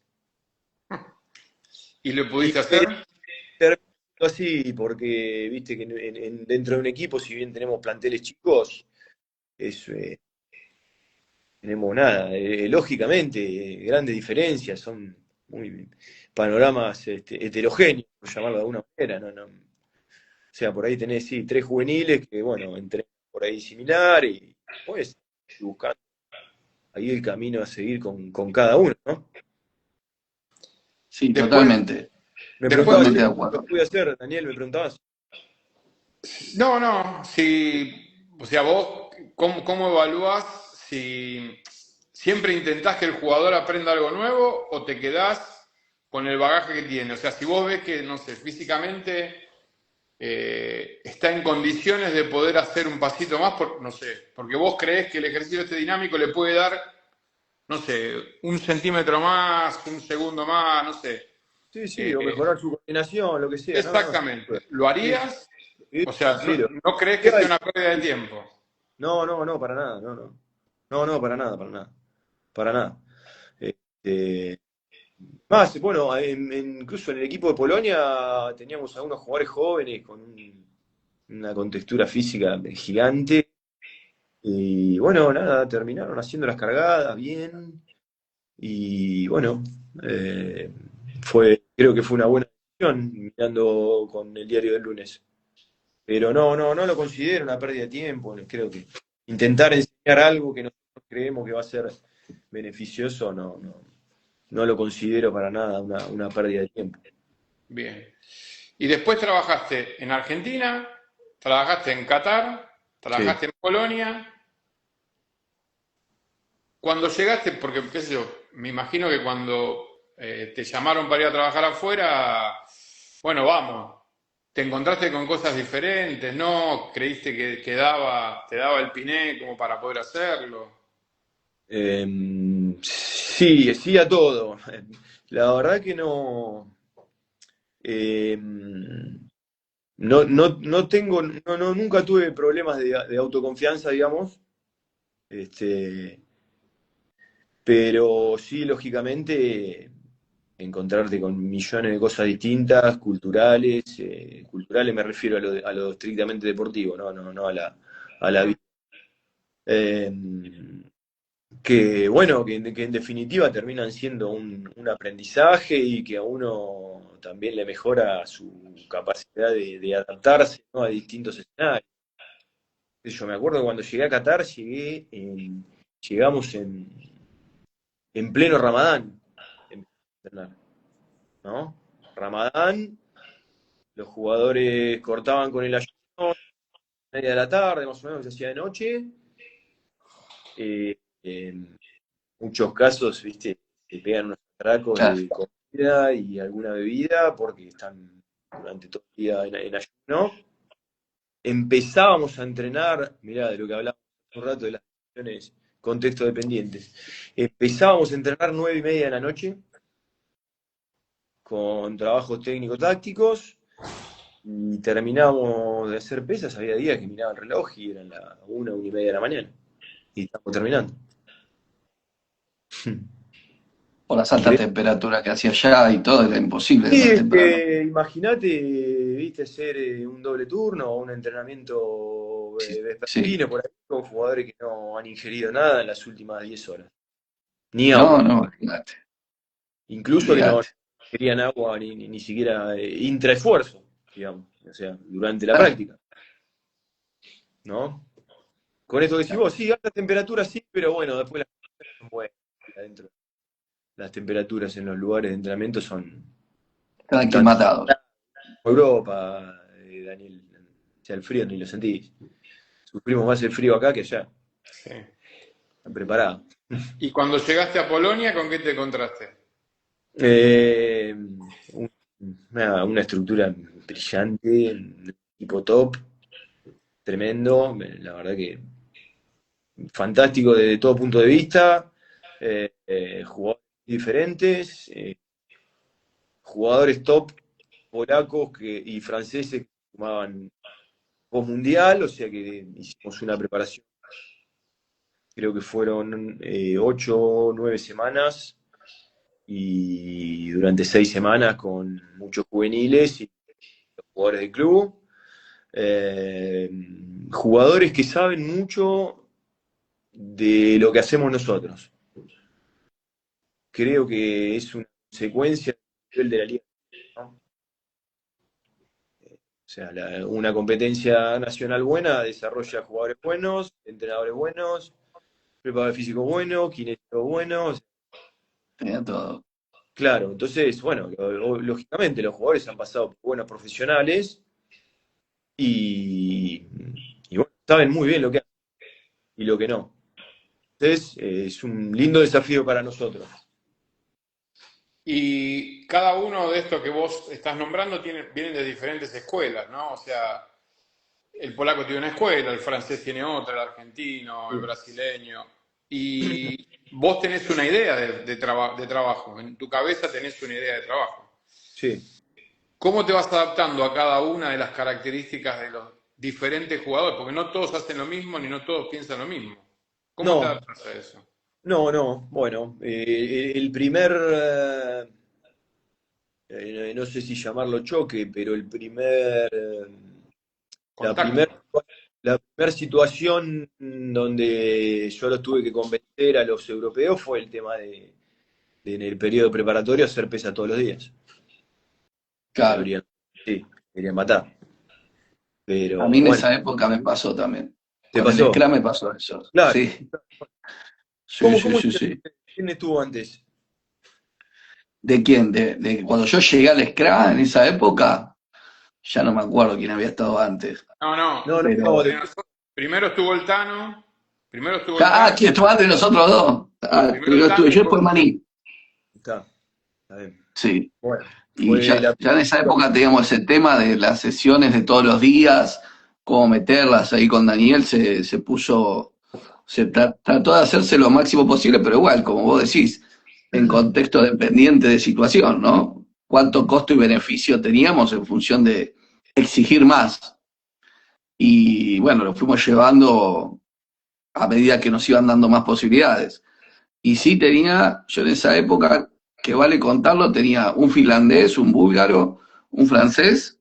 ¿Y lo Y pudiste hacer? terminó así, porque viste que dentro de un equipo, si bien tenemos planteles chicos, es, tenemos nada, lógicamente, grandes diferencias, son muy panoramas heterogéneos, por llamarlo de alguna manera, ¿no? O sea, por ahí tenés, sí, 3 juveniles que, bueno, entrenan por ahí similar y pues buscando ahí el camino a seguir con cada uno, ¿no? Sí, Después, totalmente. Me preguntabas Totalmente si de lo acuerdo. pude hacer, Daniel, me preguntabas. no, si, o sea, vos, ¿cómo evaluás si siempre intentás que el jugador aprenda algo nuevo o te quedás con el bagaje que tiene? O sea, si vos ves que, no sé, físicamente está en condiciones de poder hacer un pasito más, no sé, porque vos creés que el ejercicio este dinámico le puede dar, no sé, un centímetro más, un segundo más, no sé. Sí, sí, o Eh, mejorar su coordinación, lo que sea, no, no, sin duda. exactamente. ¿Lo Sí, harías? sí, O sea, sí, no crees que sea una pérdida de tiempo? no, no, no, para nada, no, no. No, no, para nada, para nada. Para nada. Este, Más, bueno, incluso en el equipo de Polonia teníamos algunos jugadores jóvenes con una contextura física gigante. Y bueno, nada, terminaron haciendo las cargadas bien. Y bueno, eh, creo que fue una buena decisión mirando con el diario del lunes. Pero no, no, no lo considero una pérdida de tiempo. Creo que intentar enseñar algo que nosotros creemos que va a ser beneficioso, no, no, no lo considero para nada una pérdida de tiempo. Bien. Y después trabajaste en Argentina, trabajaste en Qatar, Sí. trabajaste en Polonia. Cuando llegaste, porque, qué sé yo, me imagino que cuando te llamaron para ir a trabajar afuera, bueno, vamos, te encontraste con cosas diferentes, ¿no? ¿Creíste te daba el piné como para poder hacerlo? Sí, sí a todo. La verdad que no. eh, no tengo, nunca tuve problemas de autoconfianza, digamos. Este, pero sí, lógicamente, encontrarte con millones de cosas distintas, culturales. Culturales me refiero a lo estrictamente deportivo, no a la Mm, vida. Eh, que bueno, que en definitiva terminan siendo un aprendizaje y que a uno también le mejora su capacidad de adaptarse, ¿no? A distintos escenarios. Yo me acuerdo cuando llegué a Qatar, llegamos en pleno Ramadán, ¿no? Ramadán, los jugadores cortaban con el ayuno, media de la tarde, más o menos, que se hacía de noche. En muchos casos, viste, te pegan unos atracos Claro. de comida y alguna bebida porque están durante todo el día en ayuno. Empezábamos a entrenar, mirá, de lo que hablamos hace un rato de las cuestiones contexto dependientes. Empezábamos a entrenar 9:30 de la noche con trabajos técnico-tácticos y terminamos de hacer pesas. Había días que miraba el reloj y eran las 1:30 de la mañana y estamos terminando. Por las altas temperaturas que hacía allá y todo, era imposible Sí, tan temprano. imagínate, viste, hacer un doble turno o un entrenamiento Sí, vespertino por ahí con jugadores que no han ingerido nada en las últimas 10 horas. Ni no, agua. no, imagínate, Incluso que no olvídate. querían agua ni siquiera intraesfuerzo, digamos. O sea, durante la Ah, práctica, ¿no? Con esto que decís vos, sí, altas temperaturas sí, pero bueno, después las temperaturas son buenas. Adentro. Las temperaturas en los lugares de entrenamiento son cada un quien tanto. matado. Europa, Daniel, o sea, el frío ni lo sentís. Sufrimos más el frío acá que allá. Sí. Están preparados. Y cuando llegaste a Polonia, ¿con qué te encontraste? Eh, una estructura brillante, un equipo top, tremendo, la verdad que fantástico desde todo punto de vista, jugadores diferentes, jugadores top polacos y franceses que jugaban post mundial, o sea que hicimos una preparación, creo que fueron 8 o 9 semanas y durante 6 semanas con muchos juveniles y jugadores del club. Eh, Jugadores que saben mucho de lo que hacemos nosotros. Creo que es una consecuencia del nivel de la liga, ¿no? O sea, una competencia nacional buena desarrolla jugadores buenos, entrenadores buenos, preparador físico bueno, kinésico bueno. O sea, Tenía todo. claro, entonces, bueno, lógicamente los jugadores han pasado por buenos profesionales y, y bueno, saben muy bien lo que hacen y lo que no. Entonces, es un lindo desafío para nosotros. Y cada uno de estos que vos estás nombrando vienen de diferentes escuelas, ¿no? O sea, el polaco tiene una escuela, el francés tiene otra, el argentino, el brasileño. Y vos tenés una idea de trabajo, en tu cabeza tenés una idea de trabajo. Sí. ¿Cómo te vas adaptando a cada una de las características de los diferentes jugadores? Porque no todos hacen lo mismo ni no todos piensan lo mismo. ¿Cómo te No, adaptas a eso? no. Bueno, el primer, no sé si llamarlo choque, pero la Contacto. primer, la primer situación donde yo los tuve que convencer a los europeos fue el tema de en el periodo preparatorio hacer pesa todos los días. Claro. Sí, querían matar. A Pero mí en bueno, esa época me pasó también. ¿te Con el pasó? Scrum me pasó eso. Claro. Sí, sí, ¿Cómo, sí, cómo sí, sí. quién estuvo antes? ¿De quién? De cuando yo llegué al Scrum en esa época, ya no me acuerdo quién había estado antes. No, no. No, no, Pero. Primero estuvo el Tano. Primero estuvo el Tano. ¿Quién estuvo antes de nosotros dos? Primero el Primero Tano estuve y yo, después. después Maní. está bien. Sí. Bueno, Y fue la ya en esa época teníamos ese tema de las sesiones de todos los días, cómo meterlas ahí con Daniel, se puso, trató de hacerse lo máximo posible, pero igual, como vos decís, en contexto dependiente de situación, ¿no? Cuánto costo y beneficio teníamos en función de exigir más. Y bueno, lo fuimos llevando a medida que nos iban dando más posibilidades. Y sí tenía, yo en esa época, que vale contarlo, tenía un finlandés, un búlgaro, un francés,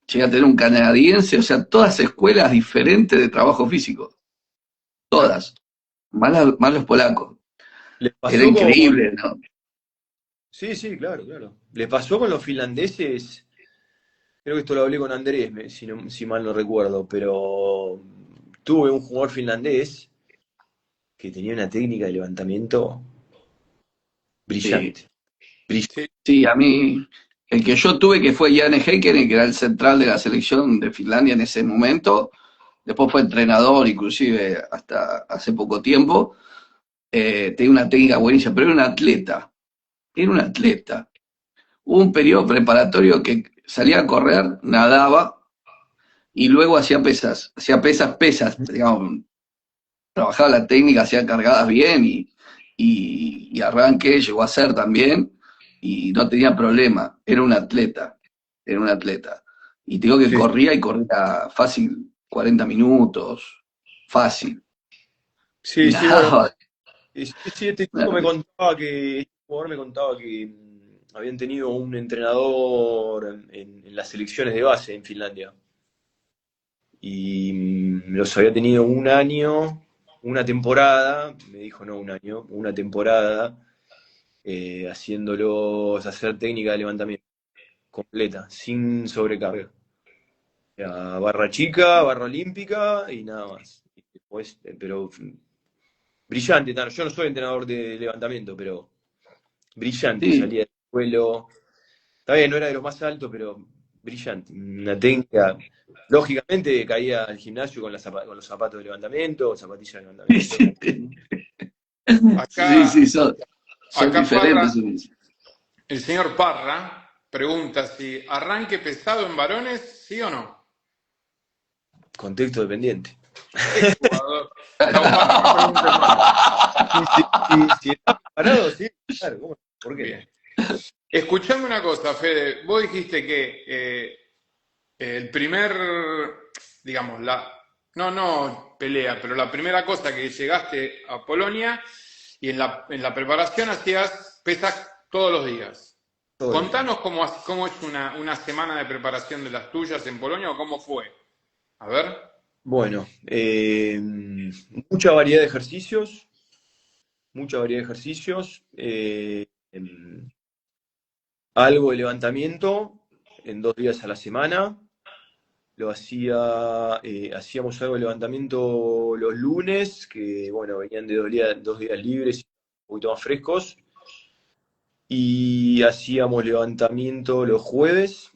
llegué a tener un canadiense, o sea, todas escuelas diferentes de trabajo físico, Claro. todas, más los polacos. Les Era pasó increíble, ¿no? Sí, sí, claro, claro. Les pasó con los finlandeses, creo que esto lo hablé con Andrés, si mal no recuerdo, pero tuve un jugador finlandés que tenía una técnica de levantamiento Sí, brillante. Brillante. Sí. sí, a mí, el que yo tuve que fue Jan Heikkinen, que era el central de la selección de Finlandia en ese momento, después fue entrenador, inclusive hasta hace poco tiempo, tenía una técnica buenísima, pero era un atleta. Hubo un periodo preparatorio que salía a correr, nadaba y luego hacía pesas, digamos, trabajaba la técnica, hacía cargadas bien y arranque, llegó a hacer también. y no tenía problema, era un atleta, era un atleta. Y te digo que Sí, corría y corría fácil 40 minutos, fácil, y sí, sí, bueno, nadaba. sí, sí, este chico me contaba que, este jugador me contaba que habían tenido un entrenador en las selecciones de base en Finlandia. Y los había tenido un año, una temporada, me dijo no un año, una temporada, haciéndolos hacer técnica de levantamiento completa, sin sobrecarga. Era barra chica, barra olímpica y nada más. Y después, pero brillante, yo no soy entrenador de levantamiento, pero brillante, Sí, salía del vuelo. Está bien, no era de los más altos, pero brillante. Una técnica. Lógicamente caía al gimnasio con, con los zapatos de levantamiento, zapatillas de sí, levantamiento. sí, sí, Acá, sí, son acá diferentes. Parra, el señor Parra pregunta si arranque pesado en varones, ¿sí o no? Contexto dependiente. Exjugador. Lautaro, no preguntes más. Si está preparado, sí, claro, ¿por qué no? Bien. Escuchame una cosa, Fede. Vos dijiste que el primer, digamos, no pelea, pero la primera cosa que llegaste a Polonia y en la preparación hacías pesas todos los días. Todos los días. Contanos cómo es una semana de preparación de las tuyas en Polonia o cómo fue. A ver. Bueno, mucha variedad de ejercicios, mucha variedad de ejercicios. Algo de levantamiento en 2 días a la semana. Hacíamos algo de levantamiento los lunes, que bueno, venían de 2 días libres y un poquito más frescos. Y hacíamos levantamiento los jueves,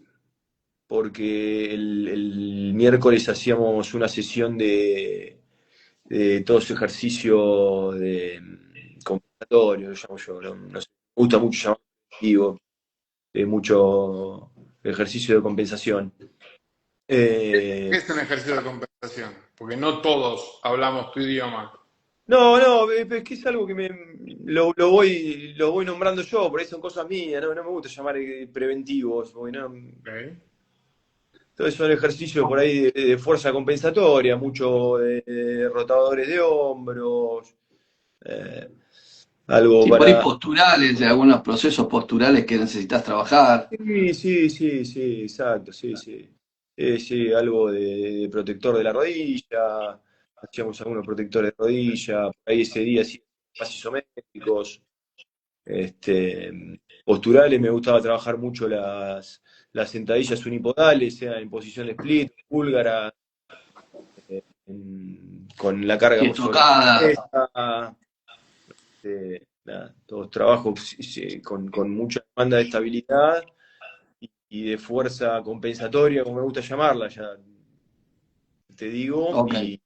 porque el miércoles hacíamos una sesión de todos los ejercicios de compensatorio, lo llamo yo. No sé, me gusta mucho llamar activo, mucho ejercicio de compensación. ¿Qué Eh, es un ejercicio de compensación? Porque no todos hablamos tu idioma. no, no, es que es algo que lo voy nombrando yo, por ahí son cosas mías, no me gusta llamar preventivos, porque no, Ok. entonces son ejercicios por ahí de fuerza compensatoria, mucho de rotadores de hombros, eh, algo Sí, por ahí para... posturales, de algunos procesos posturales que necesitas trabajar. Sí, sí, sí, sí, exacto, sí, sí. Sí, algo de protector de la rodilla, hacíamos algunos protectores de rodilla, por ahí ese día sí, más isométricos, posturales, me gustaba trabajar mucho las sentadillas unipodales, sean en posición de split, búlgara, con la carga Sí, por sobre la estocada. cabeza, nada, todos trabajos con mucha demanda de estabilidad y de fuerza compensatoria, como me gusta llamarla, ya te digo. Ok, Y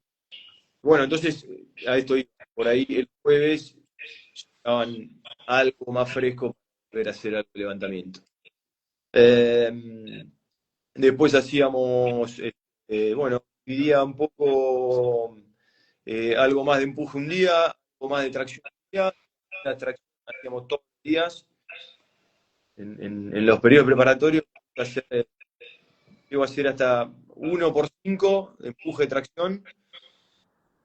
bueno, entonces a esto iba. Por ahí el jueves estaban algo más fresco para poder hacer algo de levantamiento. Eh, Después hacíamos, bueno, dividía un poco, algo más de empuje un día, algo más de tracción un día. La tracción hacíamos todos los días. En los periodos preparatorios, llego a hacer hasta 1 por 5 de empuje de tracción.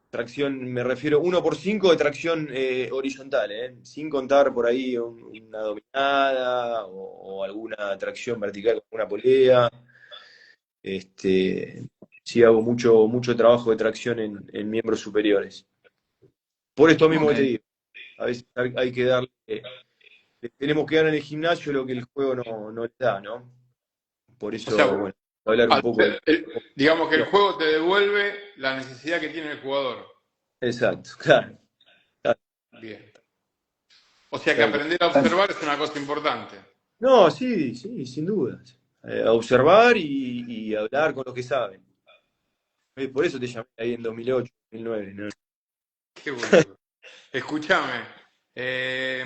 Tracción, me refiero 1 por 5 de tracción horizontal, sin contar por ahí una dominada o alguna tracción vertical con una polea. Este, sí hago mucho, mucho trabajo de tracción en miembros superiores. Por esto mismo ok. que te digo, a veces hay que darle, tenemos que dar en el gimnasio lo que el juego no le da, ¿no? Por O sea, eso, bueno, hablar un poco de... digamos que el juego te devuelve la necesidad que tiene el jugador. Exacto, claro, claro, Bien. O sea que tal cual. aprender a observar es una cosa importante. No, sí, sí, sin dudas. A observar y hablar con los que saben. Por eso te llamé ahí en 2008, 2009, ¿no? Qué boludo. Escúchame. eh,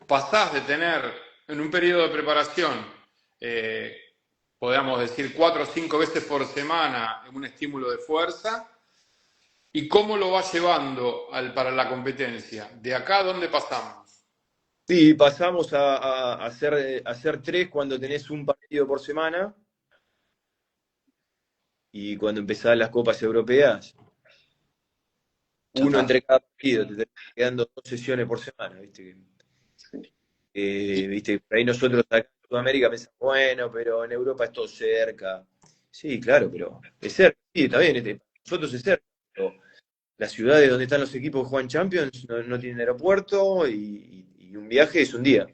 pasás de tener en un periodo de preparación, eh, podríamos decir, 4 o 5 veces por semana un estímulo de fuerza, y cómo lo vas llevando para la competencia. ¿De acá a dónde pasamos? Sí, pasamos a hacer 3 cuando tenés un partido por semana y cuando empezás las copas europeas, Ya uno está. entre cada partido, te terminan quedando 2 sesiones por semana, ¿viste? Sí. Viste, por ahí nosotros acá en Sudamérica pensamos, bueno, pero en Europa es todo cerca. Sí, claro, pero es cerca, sí, está bien, nosotros es cerca, pero las ciudades donde están los equipos que juegan Champions no tienen aeropuerto y un viaje es un día.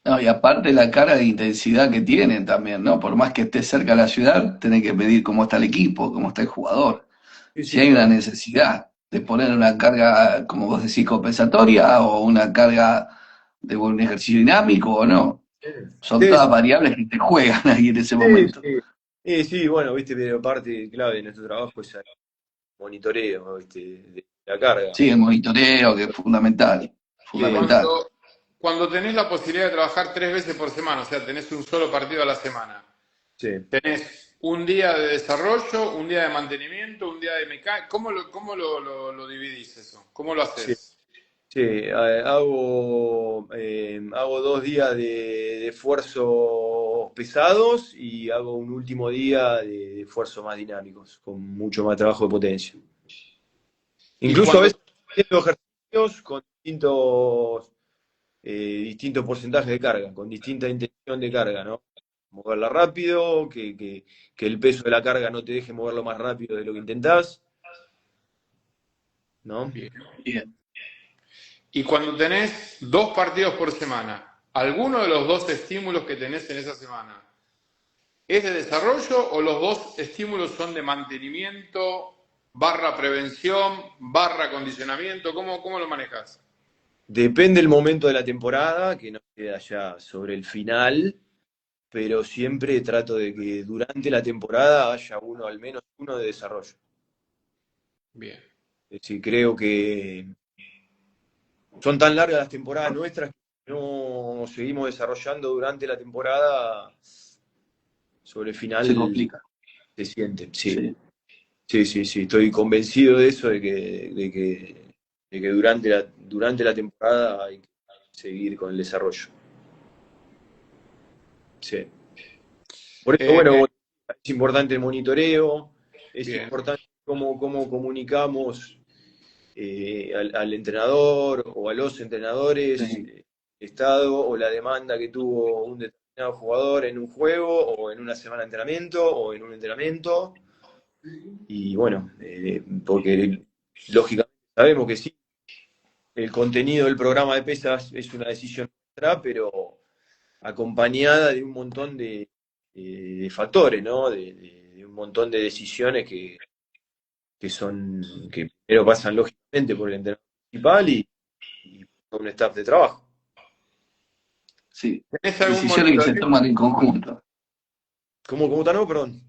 No, y aparte la carga de intensidad que tienen también, ¿no? Por más que esté cerca de la ciudad, tenés que medir cómo está el equipo, cómo está el jugador. Sí, Si sí, hay una no. necesidad de poner una carga, como vos decís, compensatoria o una carga de un ejercicio dinámico o no. Son Sí, todas sí, variables que te juegan ahí en ese sí, momento. sí. Sí, bueno, viste, pero parte clave de nuestro trabajo es el monitoreo, viste, de la carga. Sí, el monitoreo, que es fundamental, Sí, fundamental. Cuando tenés la posibilidad de trabajar 3 veces por semana, o sea, tenés un solo partido a la semana, sí. tenés un día de desarrollo, un día de mantenimiento, un día de mecánica. ¿Cómo lo dividís eso? ¿Cómo lo Sí. haces? Sí, hago 2 días de esfuerzos pesados y hago un último día de esfuerzos más dinámicos, con mucho más trabajo de potencia. Y Incluso a cuando, veces haciendo ejercicios con distintos porcentajes de carga, con distinta intención de carga, ¿no? Moverla rápido, que el peso de la carga no te deje moverlo más rápido de lo que intentás, ¿no? bien. Bien. Y cuando tenés 2 partidos por semana, ¿alguno de los 2 estímulos que tenés en esa semana es de desarrollo o los 2 estímulos son de mantenimiento, barra prevención, barra acondicionamiento? ¿Cómo lo manejas? Depende del momento de la temporada, que no queda ya sobre el final, pero siempre trato de que durante la temporada haya uno, al menos uno de desarrollo. Bien. Es decir, creo que son tan largas las temporadas nuestras que no seguimos desarrollando durante la temporada, sobre el Se final complica. se siente. Sí, Sí. sí, sí, sí, estoy convencido de eso, de que durante la temporada hay que seguir con el desarrollo. Sí. Por eso, Eh, bueno, es importante el monitoreo, es bien. importante cómo comunicamos al entrenador o a los entrenadores Sí. el estado o la demanda que tuvo un determinado jugador en un juego o en una semana de entrenamiento o en un entrenamiento. Y bueno, porque lógicamente sabemos que sí, el contenido del programa de pesas es una decisión nuestra, pero acompañada de un montón de factores, ¿no? De un montón de decisiones que primero pasan lógicamente por el entrenador principal y por un staff de trabajo. Sí. ¿Tenés algún Decisiones que se monitoreo? toman en conjunto. ¿Cómo está, no? Perdón.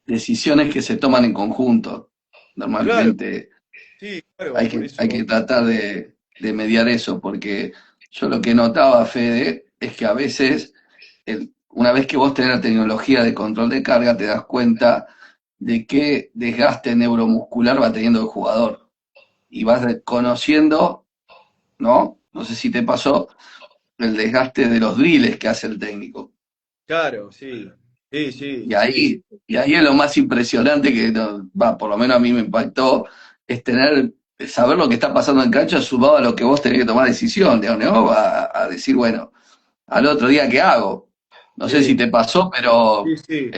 Decisiones que se toman en conjunto. Claro, Normalmente sí, claro, hay por hay eso. que tratar de mediar eso, porque yo lo que notaba, Fede, es que a veces, una vez que vos tenés la tecnología de control de carga, te das cuenta de qué desgaste neuromuscular va teniendo el jugador. Y vas conociendo, ¿no? No sé si te pasó, el desgaste de los drills que hace el técnico. Claro, sí, sí, sí, sí, sí. Y ahí es lo más impresionante que, va, por lo menos a mí me impactó, es saber lo que está pasando en cancha sumado a lo que vos tenés que tomar decisión, digamos, ¿no? A decir, bueno, al otro día, ¿qué hago? No sé si Sí, te pasó, pero sí, sí,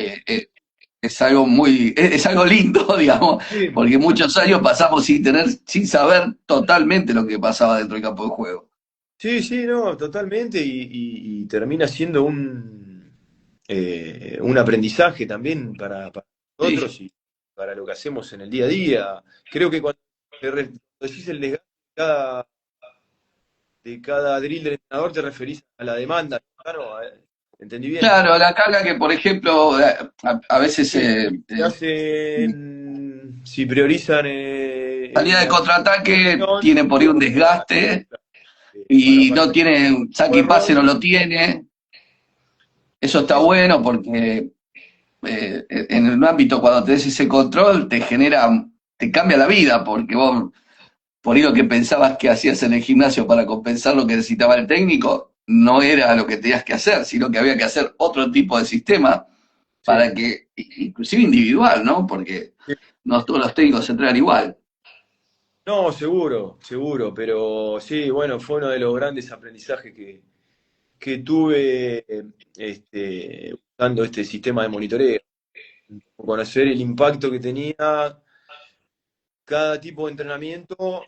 es algo es algo lindo, digamos, sí. porque muchos años pasamos sin saber totalmente lo que pasaba dentro del campo de juego. Sí, sí, no, totalmente, y termina siendo un aprendizaje también para Sí, nosotros y para lo que hacemos en el día a día. Creo que cuando decís el desgaste de cada drill del entrenador, te referís a la demanda, ¿no? ¿Entendí bien? claro, la carga que, por ejemplo, a veces Sí, si hacen, si priorizan salida de la contraataque acción, tiene por ahí un desgaste para, y para no tiene, saque y pase moverlo, no lo tiene. Eso está sí, sí, bueno porque en un ámbito cuando tenés ese control te cambia la vida porque vos por ahí lo que pensabas que hacías en el gimnasio para compensar lo que necesitaba el técnico, no era lo que tenías que hacer, sino que había que hacer otro tipo de sistema Sí. para que, inclusive individual, ¿no? Porque no todos los técnicos entrenan igual. No, seguro, seguro, pero sí, bueno, fue uno de los grandes aprendizajes que tuve usando este sistema de monitoreo. Conocer el impacto que tenía cada tipo de entrenamiento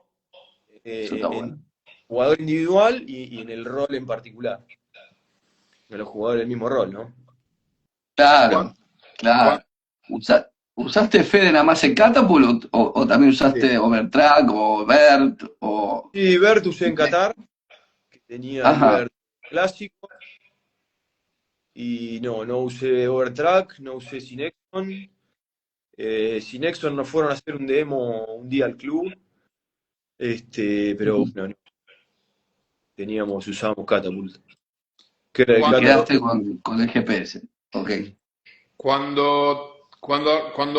Eso está en bueno. el jugador individual y en el rol en particular, de los jugadores del mismo rol, ¿no? ¿Cuán- Claro, claro. cuán- ¿Usaste Fede nada más en Catapult o también Sí, usaste Overtrack o BERT o... sí, Bert usé en Qatar, que tenía el Ajá. Bert clásico, y no usé Overtrack, no usé Cinexon. Cinexon nos fueron a hacer un demo un día al club, pero Ujú. bueno, no, usábamos Catapult, que era el Te cuán- Catapult. quedaste con el GPS. Ok. Cuando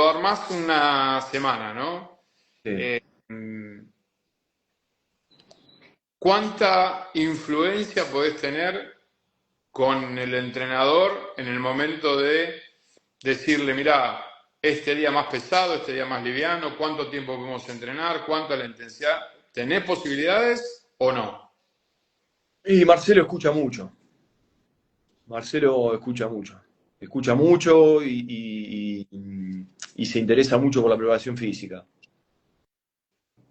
armás una semana, ¿no? Sí. Eh, mm, ¿Cuánta influencia podés tener con el entrenador en el momento de decirle, mira, este día más pesado, este día más liviano, cuánto tiempo podemos entrenar, cuánto la intensidad? ¿Tenés posibilidades o no? Y Marcelo escucha mucho. Marcelo escucha mucho y se interesa mucho por la preparación física.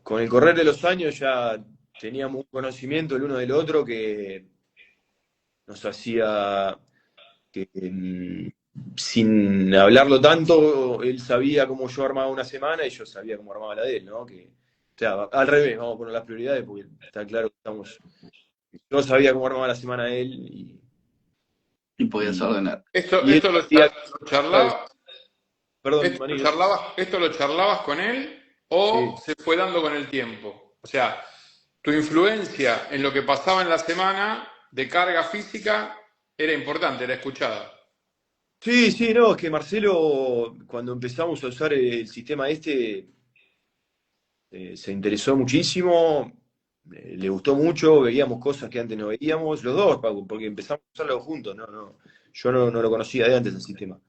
Con el correr de los años ya teníamos un conocimiento el uno del otro que nos hacía que sin hablarlo tanto, él sabía cómo yo armaba una semana y yo sabía cómo armaba la de él, ¿no? O sea, al revés, vamos a poner las prioridades porque está claro que yo sabía cómo armaba la semana él Y podías y, ordenar. y él Esto sabía, lo charlabas, perdón, Maní, esto lo charlabas con él o sí. se fue dando con el tiempo. O sea, tu influencia en lo que pasaba en la semana de carga física era importante, era escuchada. Sí, sí, no, es que Marcelo, cuando empezamos a usar el sistema se interesó muchísimo, le gustó mucho, veíamos cosas que antes no veíamos, los dos, Paco, porque empezamos a usarlo juntos, yo no lo conocía de antes el sistema.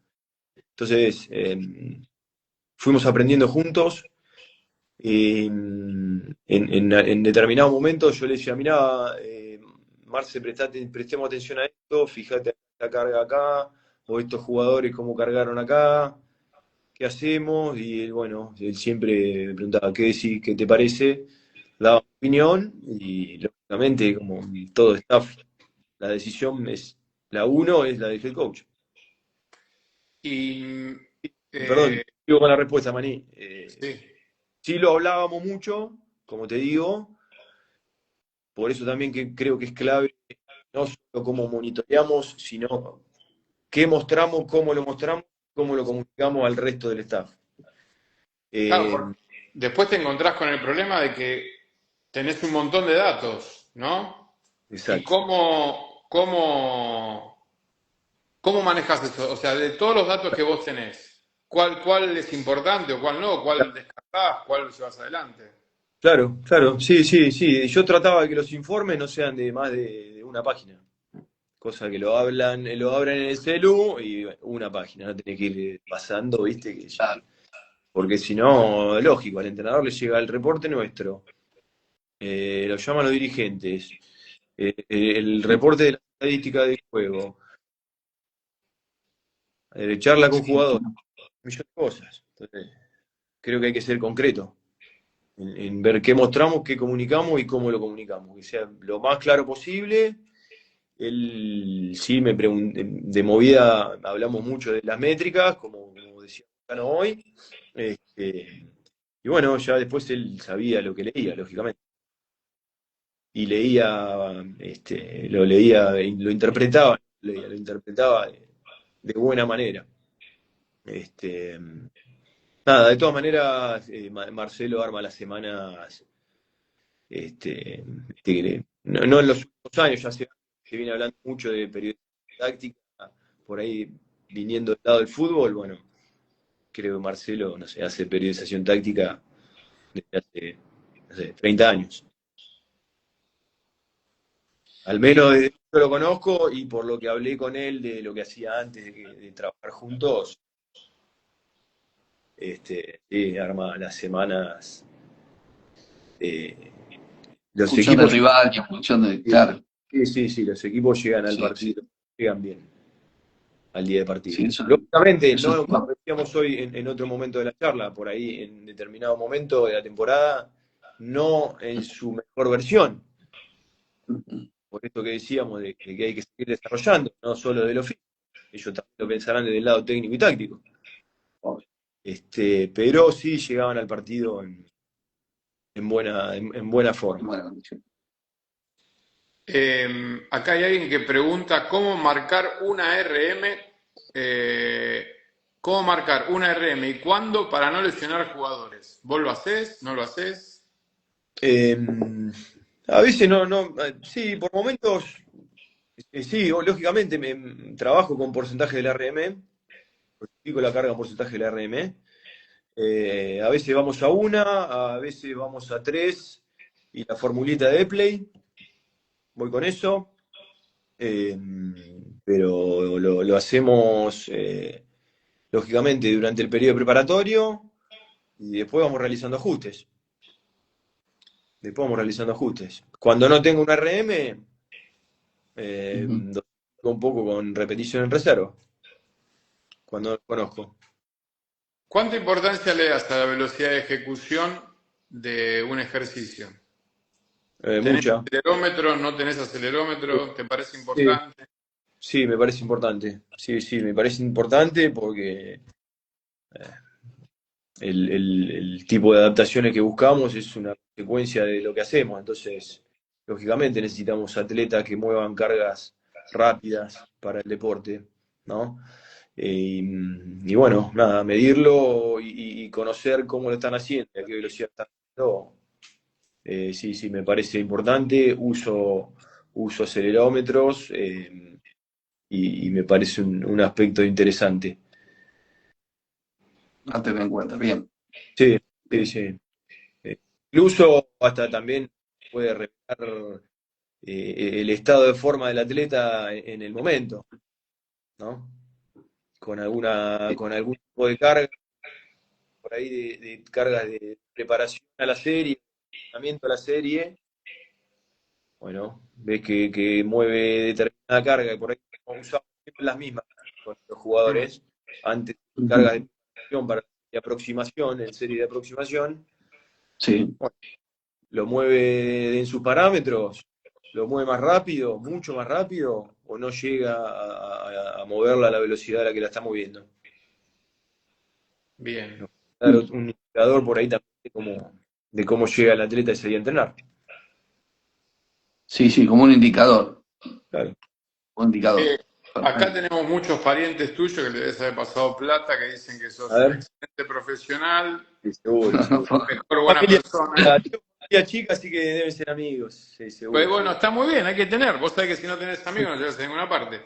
Entonces, fuimos aprendiendo juntos. En determinado momento yo le decía, mirá, Marce, prestemos atención a esto, fíjate la carga acá, o estos jugadores cómo cargaron acá, qué hacemos, y él, bueno, él siempre me preguntaba, ¿qué decís? ¿Qué te parece? Daba opinión, y lógicamente, como todo staff, la decisión es, la uno es la del head coach. Y Y perdón, eh, sigo con la respuesta, Maní. sí, Sí lo hablábamos mucho, como te digo, por eso también que creo que es clave no solo cómo monitoreamos, sino qué mostramos, cómo lo comunicamos al resto del staff. claro, Eh, después te encontrás con el problema de que tenés un montón de datos, ¿no? ¿Y exacto. cómo manejas eso? O sea, de todos los datos que vos tenés, ¿cuál es importante o cuál no? ¿Cuál descartás? ¿Cuál llevas adelante? Claro, claro, sí, sí, sí. Yo trataba de que los informes no sean de más de una página. Cosa que lo abran en el celu y bueno, una página, no tenés que ir pasando, viste, Claro. porque si no, lógico, al entrenador le llega el reporte nuestro, lo llaman los dirigentes, el reporte de la estadística del juego, charla con Sí, jugadores, un millón de cosas. Entonces, creo que hay que ser concreto en ver qué mostramos, qué comunicamos y cómo lo comunicamos, que sea lo más claro posible. Él sí me preguntó, de movida hablamos mucho de las métricas, como decía Cano hoy. Y bueno, ya después él sabía lo que leía, lógicamente. Y lo leía, y lo interpretaba de buena manera. Este, nada, de todas maneras, Marcelo arma las semanas, no en los últimos años, ya se viene hablando mucho de periodismo táctica, por ahí viniendo del lado del fútbol, bueno, creo que Marcelo, no sé, hace periodización táctica desde hace no sé, 30 años. Al menos desde que yo lo conozco y por lo que hablé con él de lo que hacía antes de trabajar juntos, sí, arma las semanas. eh, los Función del equipos, rival y en función de, claro, sí, sí, sí, los equipos llegan al sí, sí, partido, llegan bien al día de partido. sí, eso, Lógicamente, eso es no como decíamos hoy en otro momento de la charla, por ahí en determinado momento de la temporada, no en su mejor versión. Por esto que decíamos de que hay que seguir desarrollando, no solo de lo físico, ellos también lo pensarán desde el lado técnico y táctico. Pero sí llegaban al partido en buena forma. bueno, sí. Acá hay alguien que pregunta cómo marcar una RM, cómo marcar una RM y cuándo para no lesionar jugadores. ¿Vos lo hacés? ¿No lo hacés? Eh, a veces sí, por momentos, sí, lógicamente trabajo con porcentaje del RM, explico la carga en porcentaje del RM. A veces vamos a una, a veces vamos a tres, y la formulita de play, voy con eso. Eh, pero lo hacemos lógicamente durante el periodo preparatorio y después vamos realizando ajustes. Cuando no tengo un RM, Ujú. un poco con repetición en reserva, cuando no lo conozco. ¿Cuánta importancia le das a la velocidad de ejecución de un ejercicio? ¿Tenés Mucha. acelerómetro? ¿No tenés acelerómetro? ¿Te parece Sí, importante? sí, me parece importante. Sí, sí, me parece importante porque el tipo de adaptaciones que buscamos es una consecuencia de lo que hacemos. Entonces, lógicamente necesitamos atletas que muevan cargas rápidas para el deporte, ¿no? Y bueno, nada, medirlo y conocer cómo lo están haciendo, a qué velocidad están haciendo. Sí, sí, me parece importante. Uso acelerómetros y me parece un aspecto interesante. A tener en cuenta, bien, Sí, sí, bien. sí. Incluso hasta también puede revelar el estado de forma del atleta en el momento, ¿no? Con algún tipo de carga, por ahí de cargas de preparación a la serie, entrenamiento a la serie, bueno, ves que mueve determinada carga y por ahí no usamos siempre las mismas con los Mm, jugadores, antes cargas de Ujú. preparación para de aproximación, en serie de aproximación, Sí, bueno, lo mueve en sus parámetros, lo mueve más rápido, mucho más rápido, o no llega a moverla a la velocidad a la que la está moviendo. bien. Nos va a dar un indicador por ahí también de cómo llega el atleta ese día a entrenar. sí, sí, como un indicador, Claro. un indicador. Eh, Acá Perfecto. tenemos muchos parientes tuyos que le debes haber pasado plata, que dicen que A sos un ver, excelente profesional, sí, seguro, seguro. mejor buena Familia, persona. tengo familia chica, así que deben ser amigos. Sí, Pues seguro, bueno, seguro. está muy bien, hay que tener. Vos sabés que si no tenés amigos no llegas a ninguna parte.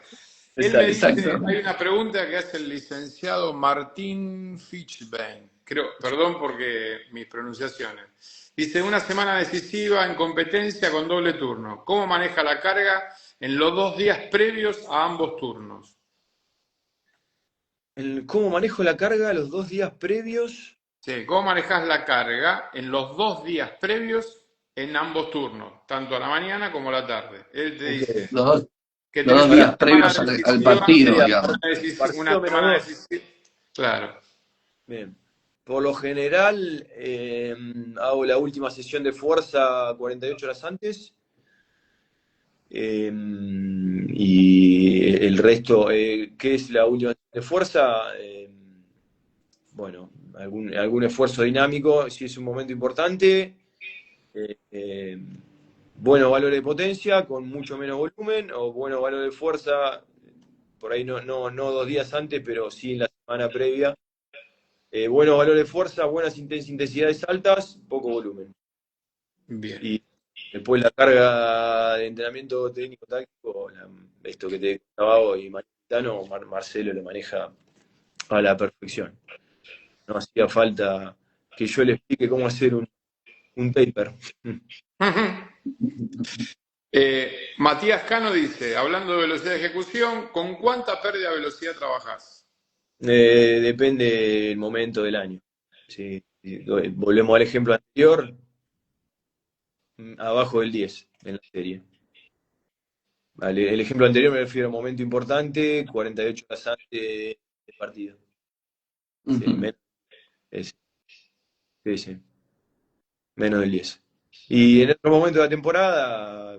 Él me Exacto. dice, hay Exactamente. una pregunta que hace el licenciado Martín Fichbein. Creo, perdón porque mis pronunciaciones. Dice, una semana decisiva en competencia con doble turno. ¿Cómo maneja la carga en los 2 días previos a ambos turnos? ¿Cómo manejo la carga los 2 días previos? Sí, ¿cómo manejas la carga en los 2 días previos en ambos turnos, tanto a la mañana como a la tarde? Él te Ok. dice Los dos, que los tenés dos una días Pará. semana previos al decisiva, partido, Sería digamos. una partido menos semana dos. decisiva. Claro, Bien. Por lo general, hago la última sesión de fuerza 48 horas antes. Y el resto, ¿qué es la última sesión de fuerza? Bueno, algún esfuerzo dinámico, si es un momento importante. eh, eh, Buenos valores de potencia con mucho menos volumen, o buenos valores de fuerza, por ahí no 2 días antes, pero sí en la semana previa. Buenos valores de fuerza, buenas intensidades altas, poco volumen. bien, Y después la carga de entrenamiento técnico táctico, esto que te contaba hoy, Marcelo lo maneja a la perfección. No hacía falta que yo le explique cómo hacer un taper. Matías Cano dice, hablando de velocidad de ejecución, ¿con cuánta pérdida de velocidad trabajás? Depende del momento del año. Sí, volvemos al ejemplo anterior, abajo del 10 en la serie. Vale, el ejemplo anterior me refiero a un momento importante, 48 horas antes del partido. Sí, es- sí, sí, menos del 10. Y en otro momento de la temporada,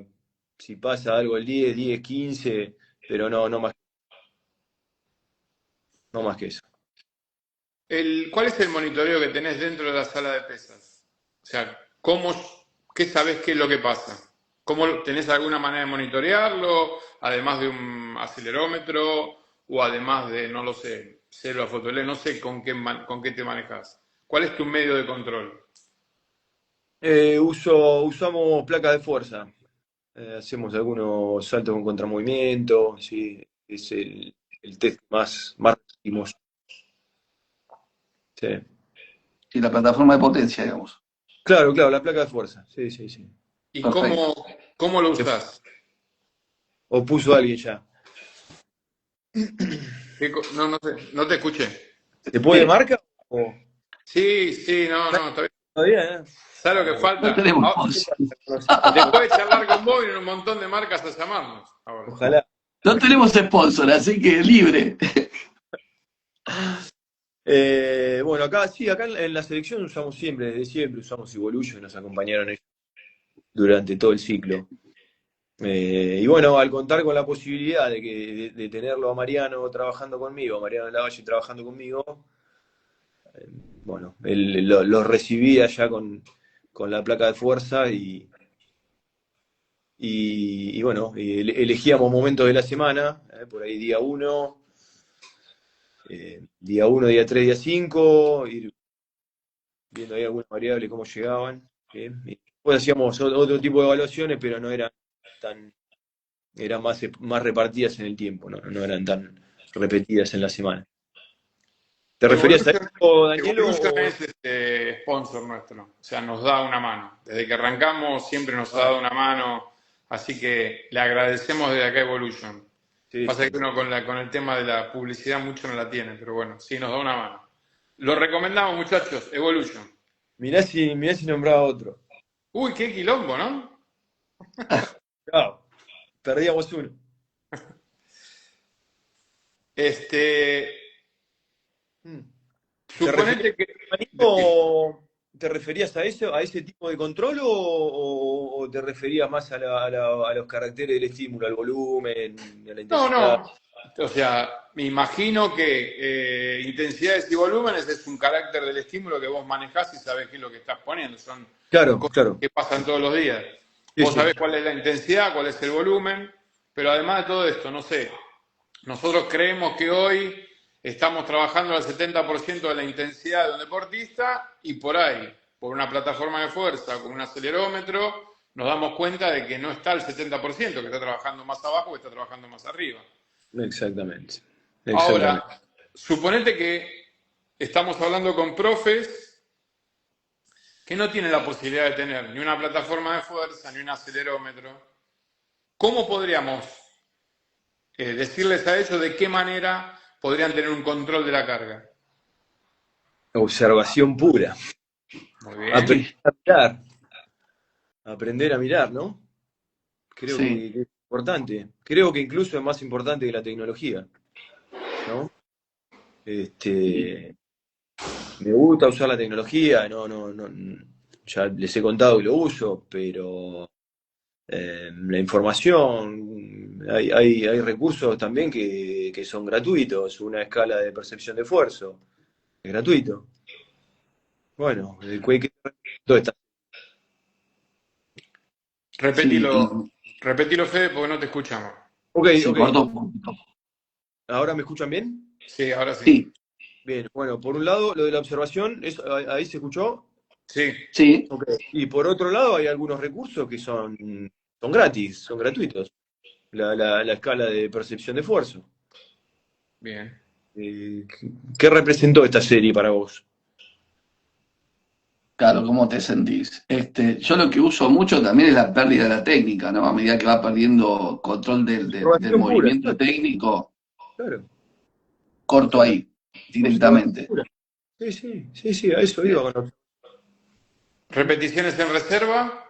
si pasa algo el 10, 15, pero no más que eso. ¿Cuál es el monitoreo que tenés dentro de la sala de pesas? O sea, ¿qué sabés qué es lo que pasa? ¿Tenés alguna manera de monitorearlo? Además de un acelerómetro o además de, no lo sé, célula fotoeléctrica, no sé con qué te manejas. ¿Cuál es tu medio de control? Usamos placas de fuerza. Hacemos algunos saltos con contramovimiento, sí, es el test más resumimos. Sí. Y la plataforma de potencia, digamos. Claro, la placa de fuerza, sí, sí, sí. ¿Y Perfecto. cómo lo usás? O puso alguien ya. No, no sé, no te escuché. ¿Se puede marca? O... Sí, no, está bien. Todavía, ¿eh? ¿Sabes lo que No falta? tenemos voz. Después de charlar con vos, vienen un montón de marcas a llamarnos ahora. Ojalá. No tenemos sponsor, así que libre. Bueno, acá sí, acá en la selección usamos siempre, desde siempre usamos Evolution, nos acompañaron ellos durante todo el ciclo. Y bueno, al contar con la posibilidad de tenerlo a Mariano trabajando conmigo, a Mariano Lavalle trabajando conmigo, bueno, lo recibí allá con la placa de fuerza y bueno, elegíamos momentos de la semana, por ahí día 1, día 3, día 5, ir viendo ahí algunas variables, cómo llegaban. Y después hacíamos otro tipo de evaluaciones, pero no eran eran más repartidas en el tiempo, no eran tan repetidas en la semana. ¿Te referías a Evolution, eso, Danielo? Evolution es sponsor nuestro, o sea, nos da una mano. Desde que arrancamos siempre nos ha Ah, dado una mano, así que le agradecemos desde acá a Evolution. sí, Pasa que sí. uno con el tema de la publicidad mucho no la tiene, pero bueno, sí nos da una mano. Lo recomendamos, muchachos, Evolution. Mirá si nombraba otro. Uy, qué quilombo, ¿no? Chao, perdíamos uno. Este, Mm. ¿Te referías, suponete que... Decime. Danielo, te referías a eso, a ese tipo de control o te referías más a los caracteres del estímulo, al volumen, a la intensidad? No. O sea, me imagino que intensidades y volúmenes es un carácter del estímulo que vos manejás y sabés qué es lo que estás poniendo. Son Claro, cosas claro. que pasan todos los días. Sí, Vos sí. sabés cuál es la intensidad, cuál es el volumen, pero además de todo esto, no sé, nosotros creemos que hoy estamos trabajando al 70% de la intensidad de un deportista y por ahí, por una plataforma de fuerza, con un acelerómetro, nos damos cuenta de que no está al 70%, que está trabajando más abajo que está trabajando más arriba. Exactamente. Ahora, Exactamente. suponete que estamos hablando con profes que no tienen la posibilidad de tener ni una plataforma de fuerza, ni un acelerómetro. ¿Cómo podríamos decirles a ellos de qué manera podrían tener un control de la carga? Observación pura. Muy bien. Sí, Aprender a mirar, ¿no? Creo sí. que es importante. Creo que incluso es más importante que la tecnología, ¿no? Este, me gusta usar la tecnología, ya les he contado que lo uso, pero la información, hay recursos también que son gratuitos, una escala de percepción de esfuerzo, es gratuito. Bueno, el Quake, todo está. Sí, y Repetilo, Fede, porque no te escuchamos. Ok, se ok. cortó un poquito. ¿Ahora me escuchan bien? Sí, ahora sí. Sí, Bien, bueno, por un lado, lo de la observación, ahí se escuchó. Sí. sí. Ok. Y por otro lado, hay algunos recursos que son gratis, son gratuitos. La escala de percepción de esfuerzo. Bien. ¿Qué representó esta serie para vos? Claro, ¿cómo te sentís? Yo lo que uso mucho también es la pérdida de la técnica, ¿no? A medida que va perdiendo control del Información pura, movimiento técnico, claro. corto Total. ahí, Observación directamente. pura. Sí, sí, sí, sí, a eso iba con Repeticiones en reserva.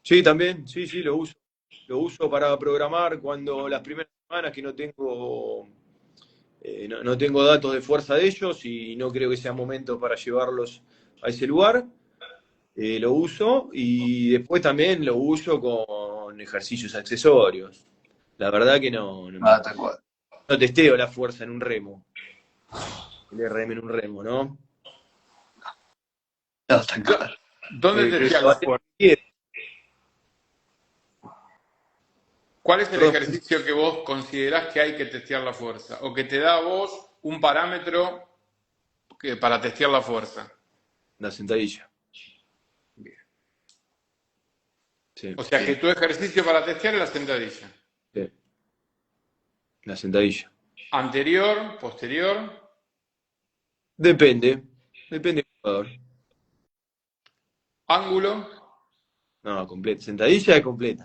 Sí, también, sí, sí, lo uso. Lo uso para programar cuando las primeras semanas que no tengo datos de fuerza de ellos y no creo que sea momento para llevarlos a ese lugar. Lo uso y después también lo uso con ejercicios accesorios. La verdad que Ah, tal cual. no testeo la fuerza en un remo, el RM en un remo, ¿no? No, tal cual. ¿Dónde te Que decías lo la hace fuerza? bien. ¿Cuál es el Perdón, ejercicio que vos considerás que hay que testear la fuerza? ¿O que te da a vos un parámetro para testear la fuerza? la sentadilla. Bien. Sí, O sea que tu ejercicio para testear es la sentadilla. sí, la sentadilla. Anterior, posterior, Depende del jugador. ángulo. No, completa. Sentadilla es completa.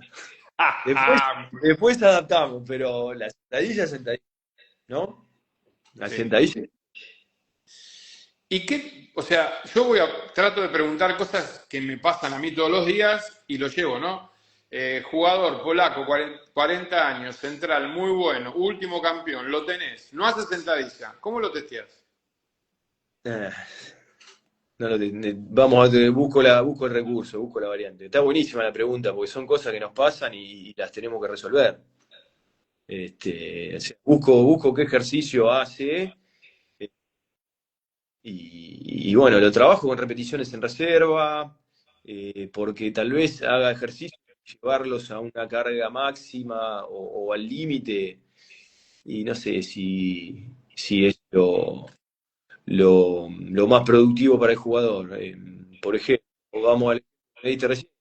Después adaptamos, pero la sentadilla es sentadilla, ¿no? La Sí. sentadilla. ¿Y qué? O sea, trato de preguntar cosas que me pasan a mí todos los días y lo llevo, ¿no? Jugador polaco, 40 años, central, muy bueno, último campeón, lo tenés, no hace sentadilla, ¿cómo lo testeás? Ah, no busco el recurso, busco la variante. Está buenísima la pregunta, porque son cosas que nos pasan y las tenemos que resolver. O sea, busco qué ejercicio hace eh, y bueno, lo trabajo con repeticiones en reserva, porque tal vez haga ejercicio, llevarlos a una carga máxima o al límite, y no sé si es lo más productivo para el jugador. Por ejemplo, vamos al que me diste recién,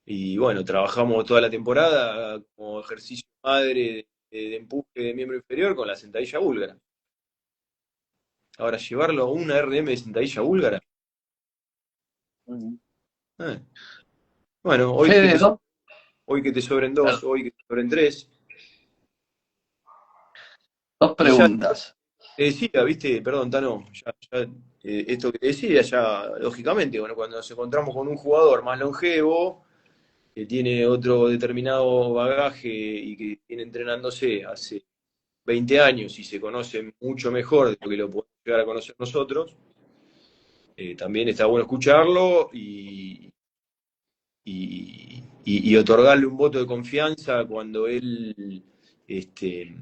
y bueno, trabajamos toda la temporada como ejercicio madre de empuje de miembro inferior con la sentadilla búlgara. Ahora, llevarlo a una RM de sentadilla búlgara. eh, Bueno, Fede, hoy que te sobren dos, hoy que te sobren tres, dos y ya preguntas. te decía, viste, perdón, Tano, esto que te decía, ya lógicamente, bueno, cuando nos encontramos con un jugador más longevo, que tiene otro determinado bagaje y que viene entrenándose hace 20 años y se conoce mucho mejor de lo que lo podemos llegar a conocer nosotros, también está bueno escucharlo y otorgarle un voto de confianza cuando él este,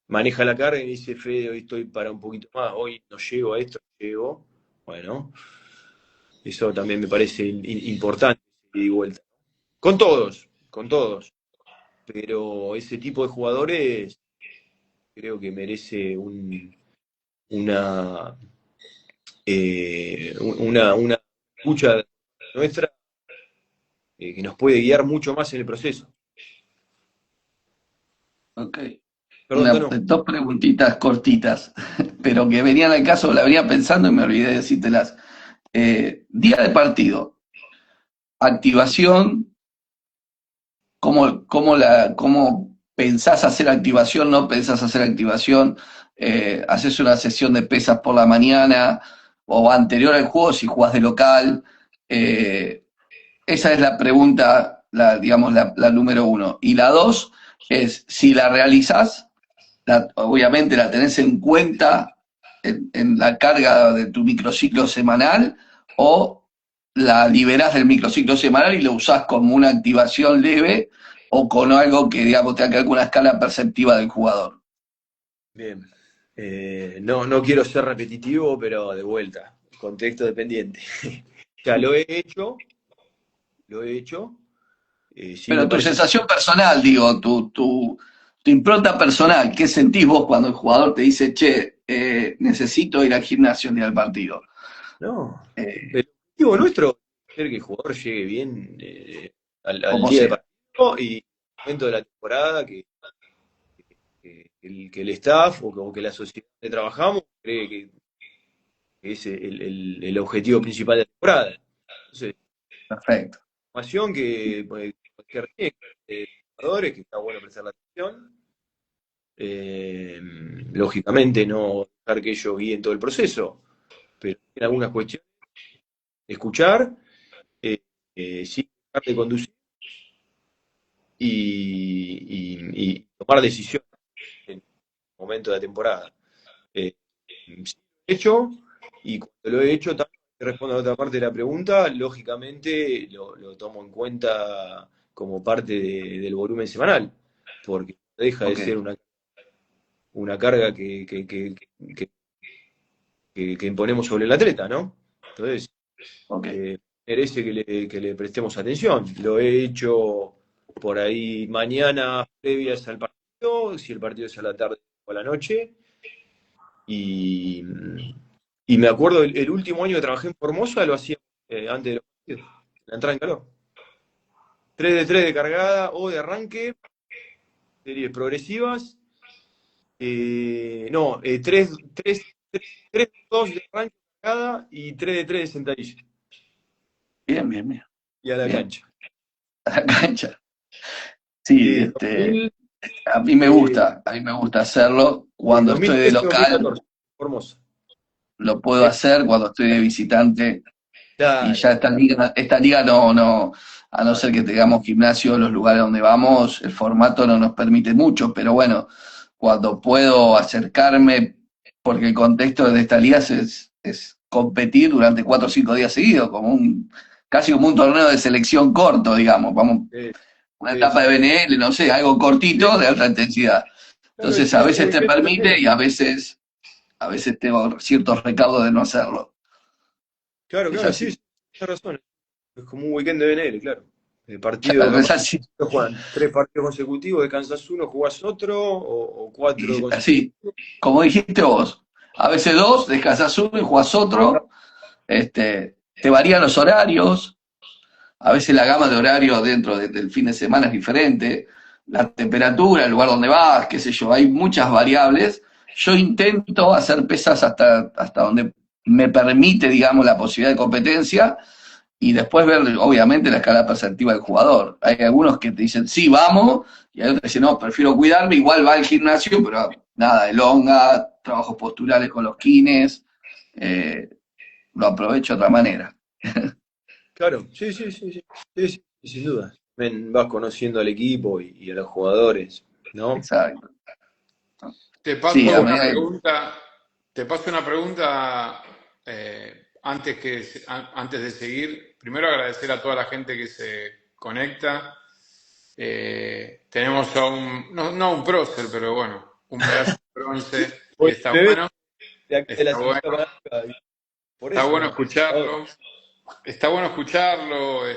maneja la carga y dice, Fede, hoy estoy para un poquito más, hoy no llego a esto, no llego. Bueno, eso también me parece importante y vuelta. Con todos, pero ese tipo de jugadores creo que merece una, una escucha nuestra que nos puede guiar mucho más en el proceso. Ok. Perdón, Tano. Dos preguntitas cortitas, pero que venían al caso, la venía pensando y me olvidé de decírtelas. Día de partido, activación, ¿cómo pensás hacer activación? ¿No pensás hacer activación? ¿Haces una sesión de pesas por la mañana o anterior al juego si jugás de local? Esa es la pregunta, digamos, la número uno. Y la dos es, si la realizás, obviamente la tenés en cuenta en la carga de tu microciclo semanal o la liberás del microciclo semanal y lo usás como una activación leve o con algo que, digamos, tenga que ver con una escala perceptiva del jugador. Bien. No quiero ser repetitivo, pero de vuelta, contexto dependiente. Ya lo he hecho. Sí me Pero tu parece. sensación personal, digo, tu impronta personal, ¿qué sentís vos cuando el jugador te dice, che, necesito ir al gimnasio el día del partido? No. Eh, El objetivo nuestro es hacer que el jugador llegue bien al como día de sea. partido y al momento de la temporada que el staff o que la sociedad que trabajamos cree que es el objetivo principal de la temporada. Entonces, Perfecto. información que cualquier jugadores, que está bueno prestar la atención. Lógicamente no dejar que ellos guíen todo el proceso, pero en algunas cuestiones escuchar, sin dejar de conducir y tomar decisiones en el momento de la temporada. Sí, lo he hecho, y cuando lo he hecho, también respondo a otra parte de la pregunta, lógicamente lo tomo en cuenta como parte del volumen semanal, porque no deja de Ok, ser una carga que que imponemos sobre el atleta, ¿no? Entonces, ok. merece que le prestemos atención. Lo he hecho por ahí mañana previas al partido, si el partido es a la tarde o a la noche, y, y me acuerdo el último año que trabajé en Formosa lo hacía antes de los partidos, la entrada en calor. 3 de 3 de cargada o de arranque, series progresivas. No, 3 de 2 de arranque de cargada y 3 de 3 de sentadilla. Bien, bien, bien. Y a la Bien. cancha. A la cancha. Sí, 2000, a mí me gusta hacerlo cuando estoy de 2013 local, 2014, Formosa. lo puedo Eh, hacer cuando estoy de visitante y ya Claro, esta liga no, a no ser que tengamos gimnasio en los lugares donde vamos, el formato no nos permite mucho, pero bueno, cuando puedo acercarme, porque el contexto de esta liga es competir durante 4 o 5 días seguidos, casi como un torneo de selección corto, digamos, vamos, eh, una sí, etapa sí. de BNL, no sé, algo Sí, cortito de alta intensidad. claro, Entonces a sí, veces te weekend de permite BNL. y a veces tengo ciertos recaudos de no hacerlo. Claro, Es claro, sí, así. sí, tienes razón. Es como un weekend de BNL, claro. El partido, Claro, es capaz, así. juegan 3 partidos consecutivos, descansas uno, jugás otro, o 4 Y consecutivos. así, como dijiste vos, a veces dos, descansas uno y jugás otro, te varían los horarios, a veces la gama de horarios dentro del fin de semana es diferente, la temperatura, el lugar donde vas, qué sé yo, hay muchas variables. Yo intento hacer pesas hasta donde me permite, digamos, la posibilidad de competencia y después ver, obviamente, la escala perceptiva del jugador. Hay algunos que te dicen, sí, vamos, y hay otros que dicen, no, prefiero cuidarme, igual va al gimnasio, pero nada, elonga, trabajos posturales con los kines, lo aprovecho de otra manera. Claro, sí, sí, sí, sí, sí, sí, sin duda. Vas conociendo al equipo y a los jugadores, ¿no? Exacto. Te Sí, paso a una medida pregunta, antes de seguir. Primero agradecer a toda la gente que se conecta. Tenemos a no un prócer, pero bueno, un pedazo de bronce que Pues está me ves bueno, de aquí de la está bueno, cintura para arriba, por está eso bueno no. escucharlo, está bueno escucharlo,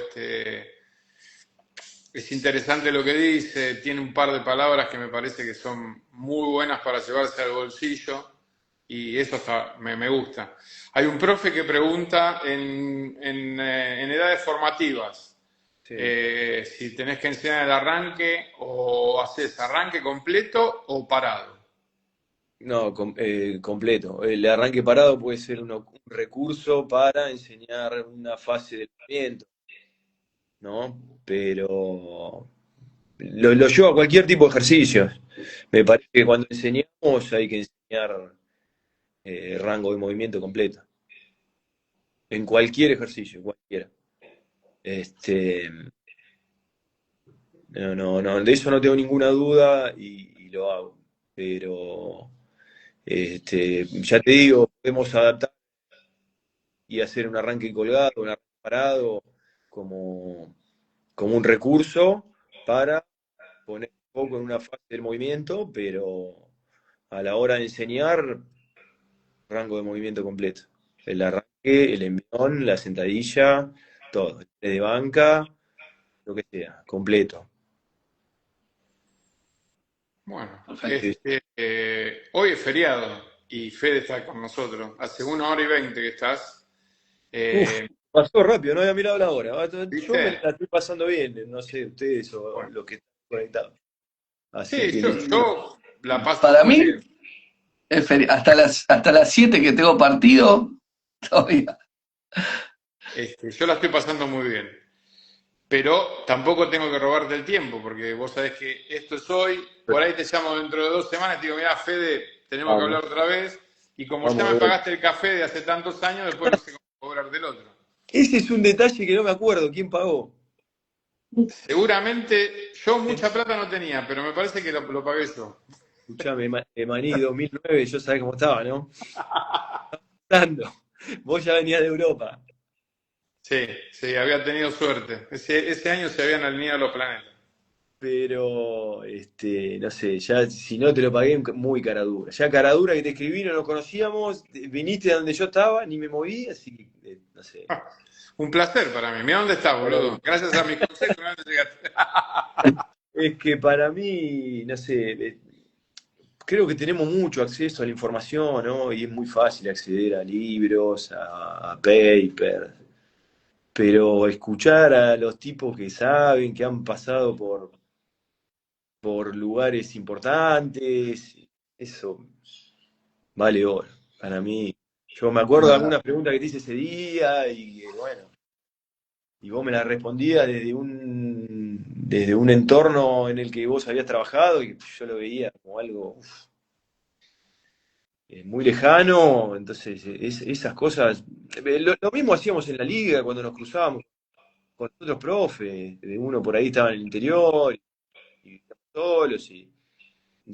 es interesante lo que dice, tiene un par de palabras que me parece que son muy buenas para llevarse al bolsillo y eso me gusta. Hay un profe que pregunta en edades formativas Sí. si tenés que enseñar el arranque o haces arranque completo o parado. No, completo. El arranque parado puede ser un recurso para enseñar una fase del movimiento, ¿no? Pero lo llevo a cualquier tipo de ejercicios. Me parece que cuando enseñamos hay que enseñar rango de movimiento completo. En cualquier ejercicio, cualquiera. Este, no, no, no, de eso no tengo ninguna duda y lo hago. Pero ya te digo, podemos adaptar y hacer un arranque colgado, un arranque parado, como, como un recurso para poner un poco en una fase del movimiento, pero a la hora de enseñar, rango de movimiento completo. El arranque, el envión, la sentadilla, todo. El de banca, lo que sea, completo. Bueno, perfecto. hoy es feriado y Fede está con nosotros. Hace 1 hora y 20 que estás. Uf, Eh, pasó rápido, no había mirado la hora. Yo me ¿Viste? la estoy pasando bien, no sé ustedes o Bueno, los que están conectados. Así sí, que yo la paso Para muy mí, bien. hasta las 7 que tengo partido, todavía. Yo la estoy pasando muy bien. Pero tampoco tengo que robarte el tiempo, porque vos sabés que esto es hoy, por ahí te llamo dentro de 2 semanas y te digo, mira, Fede, tenemos que Vamos, hablar otra vez, y como ya vamos de me vuelta. pagaste el café de hace tantos años, después no sé cómo cobrar del otro. Ese es un detalle que no me acuerdo. ¿Quién pagó? Seguramente yo mucha plata no tenía, pero me parece que lo pagué yo. Escuchame, Maní 2009, yo sabés cómo estaba, ¿no? Dando. Vos ya venías de Europa. Sí, sí, había tenido suerte. Ese año se habían alineado los planetas. Pero, no sé, ya si no te lo pagué, muy cara dura. Ya cara dura que te escribí, no nos conocíamos, viniste de donde yo estaba, ni me moví, así que, no sé. Un placer para mí. Mira dónde estás, boludo. Gracias a mis consejos, mira dónde llegaste. Es que para mí, no sé, creo que tenemos mucho acceso a la información, ¿no? Y es muy fácil acceder a libros, a papers, pero escuchar a los tipos que saben, que han pasado por lugares importantes, eso vale oro. Para mí, yo me acuerdo de algunas preguntas que te hice ese día y bueno, y vos me las respondías desde un entorno en el que vos habías trabajado y yo lo veía como algo muy lejano, entonces esas cosas, lo mismo hacíamos en la liga cuando nos cruzábamos con otros profes, de uno por ahí estaba en el interior y estábamos solos y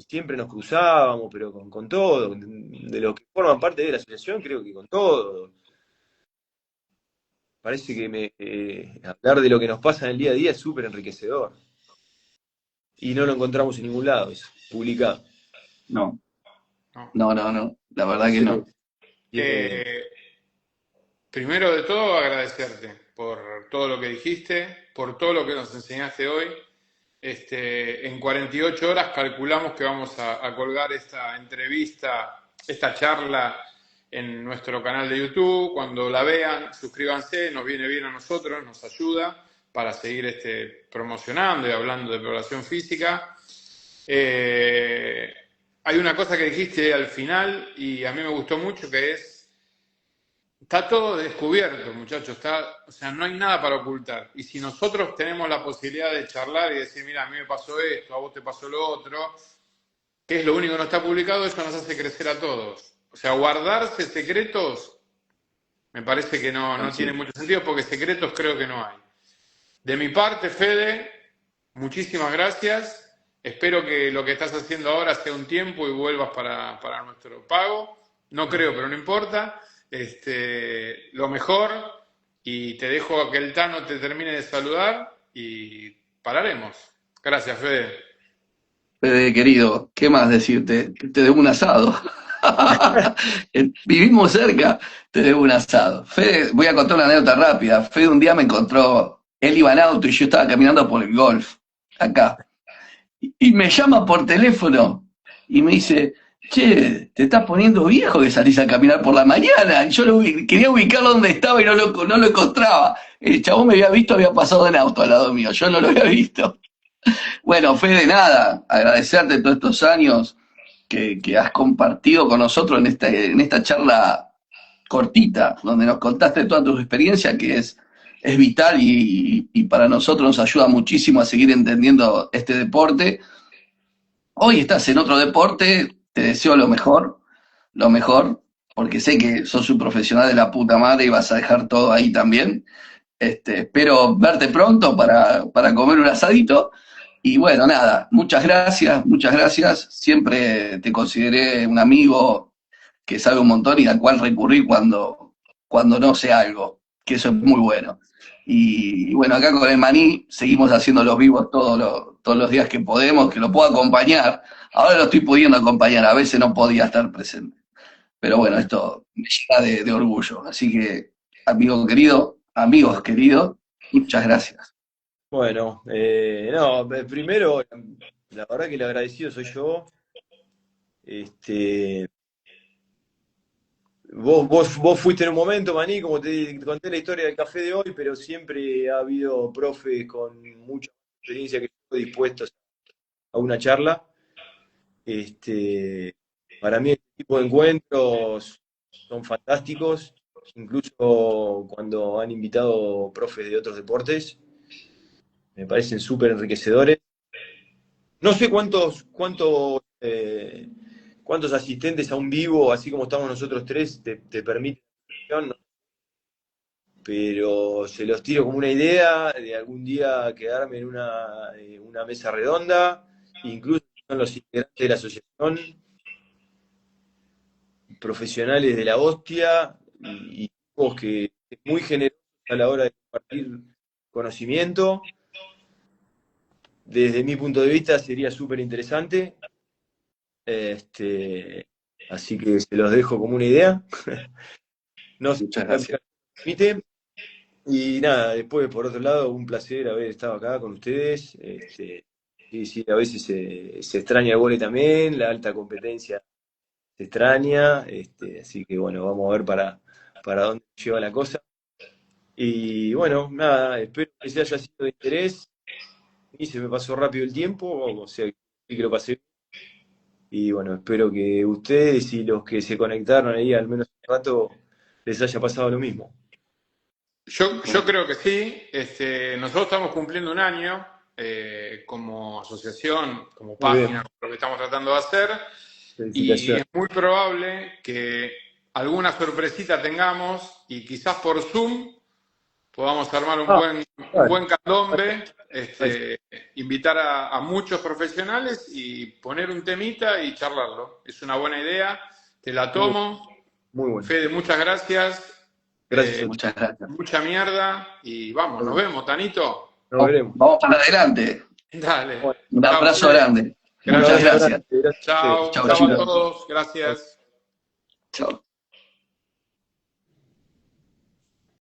siempre nos cruzábamos, pero con todo, de los que forman parte de la asociación, creo que con todo. Parece que hablar de lo que nos pasa en el día a día es súper enriquecedor y no lo encontramos en ningún lado, es publicado. No, No. no, no, no, la verdad que Entonces, no. tiene, Eh, Primero de todo, agradecerte por todo lo que dijiste, por todo lo que nos enseñaste hoy. En 48 horas calculamos que vamos a colgar esta entrevista, esta charla en nuestro canal de YouTube. Cuando la vean, suscríbanse, nos viene bien a nosotros, nos ayuda para seguir promocionando y hablando de preparación física. Hay una cosa que dijiste al final y a mí me gustó mucho, que es: está todo descubierto, muchachos. O sea, no hay nada para ocultar. Y si nosotros tenemos la posibilidad de charlar y decir, mira, a mí me pasó esto, a vos te pasó lo otro, que es lo único que no está publicado, eso nos hace crecer a todos. O sea, guardarse secretos me parece que no Así tiene es. mucho sentido, porque secretos creo que no hay. De mi parte, Fede, muchísimas gracias. Espero que lo que estás haciendo ahora sea un tiempo y vuelvas para nuestro pago. No creo, pero no importa. Lo mejor, y te dejo a que el Tano te termine de saludar y pararemos. Gracias, Fede. Fede, querido, ¿qué más decirte? Te debo un asado. Vivimos cerca, te debo un asado. Fede, voy a contar una anécdota rápida. Fede un día me encontró, él iba en auto y yo estaba caminando por el golf, acá. Y me llama por teléfono y me dice, che, te estás poniendo viejo que salís a caminar por la mañana. Y yo quería ubicarlo donde estaba y no lo encontraba. El chabón me había visto, había pasado en auto al lado mío, yo no lo había visto. Bueno, Fede, nada, agradecerte todos estos años que has compartido con nosotros en esta charla cortita, donde nos contaste toda tu experiencia, que es vital y para nosotros nos ayuda muchísimo a seguir entendiendo este deporte. Hoy estás en otro deporte, te deseo lo mejor, porque sé que sos un profesional de la puta madre y vas a dejar todo ahí también. Espero verte pronto para comer un asadito. Y bueno, nada, muchas gracias, muchas gracias. Siempre te consideré un amigo que sabe un montón y al cual recurrir cuando no sé algo, que eso es muy bueno. Y bueno, acá con el Maní seguimos haciendo los vivos todos los días que podemos, que lo puedo acompañar. Ahora lo estoy pudiendo acompañar, a veces no podía estar presente. Pero bueno, esto me llena de orgullo. Así que, amigo querido, amigos queridos, muchas gracias. bueno, no, primero, la verdad que el agradecido soy yo. Este, vos fuiste en un momento, Maní, como te conté la historia del café de hoy, pero siempre ha habido profes con mucha experiencia que estoy dispuestos a una charla. Este, para mí este tipo de encuentros son fantásticos incluso cuando han invitado profes de otros deportes, me parecen súper enriquecedores. No sé cuántos asistentes a un vivo, así como estamos nosotros tres, te permite, ¿no? Pero se los tiro como una idea de algún día quedarme en una mesa redonda, incluso son los integrantes de la asociación, profesionales de la hostia y tipos que es muy generosos a la hora de compartir conocimiento. Desde mi punto de vista sería súper interesante. Así que se los dejo como una idea. No sé Muchas si gracias. me permite. Y nada, después por otro lado, un placer haber estado acá con ustedes. Sí, a veces se extraña el vóley también, la alta competencia se extraña. Así que bueno, vamos a ver para dónde lleva la cosa. Y bueno, nada, espero que se haya sido de interés. Y se me pasó rápido el tiempo, o sea, sí que lo pasé. Y bueno, espero que ustedes y los que se conectaron ahí al menos un rato les haya pasado lo mismo. Yo creo que sí. Nosotros estamos cumpliendo un año como asociación, como Muy bien, página, lo que estamos tratando de hacer. Y es felicitaciones. muy probable que alguna sorpresita tengamos y quizás por Zoom podamos armar un Ah, un dale. buen candombe, Ahí. invitar a muchos profesionales y poner un temita y charlarlo. Es una buena idea, te la Muy, tomo. muy bueno. Fede, muchas gracias. Gracias a Muchas gracias. Mucha mierda y vamos, nos ustedes. vemos, Tanito. Nos veremos. Vamos para adelante. Dale. Bueno, Un Chao, abrazo Fede. grande. un Muchas Gracias. abrazo grande. gracias. Gracias a ustedes. Chao, Chau, chao a chicos. todos. Gracias. Chao.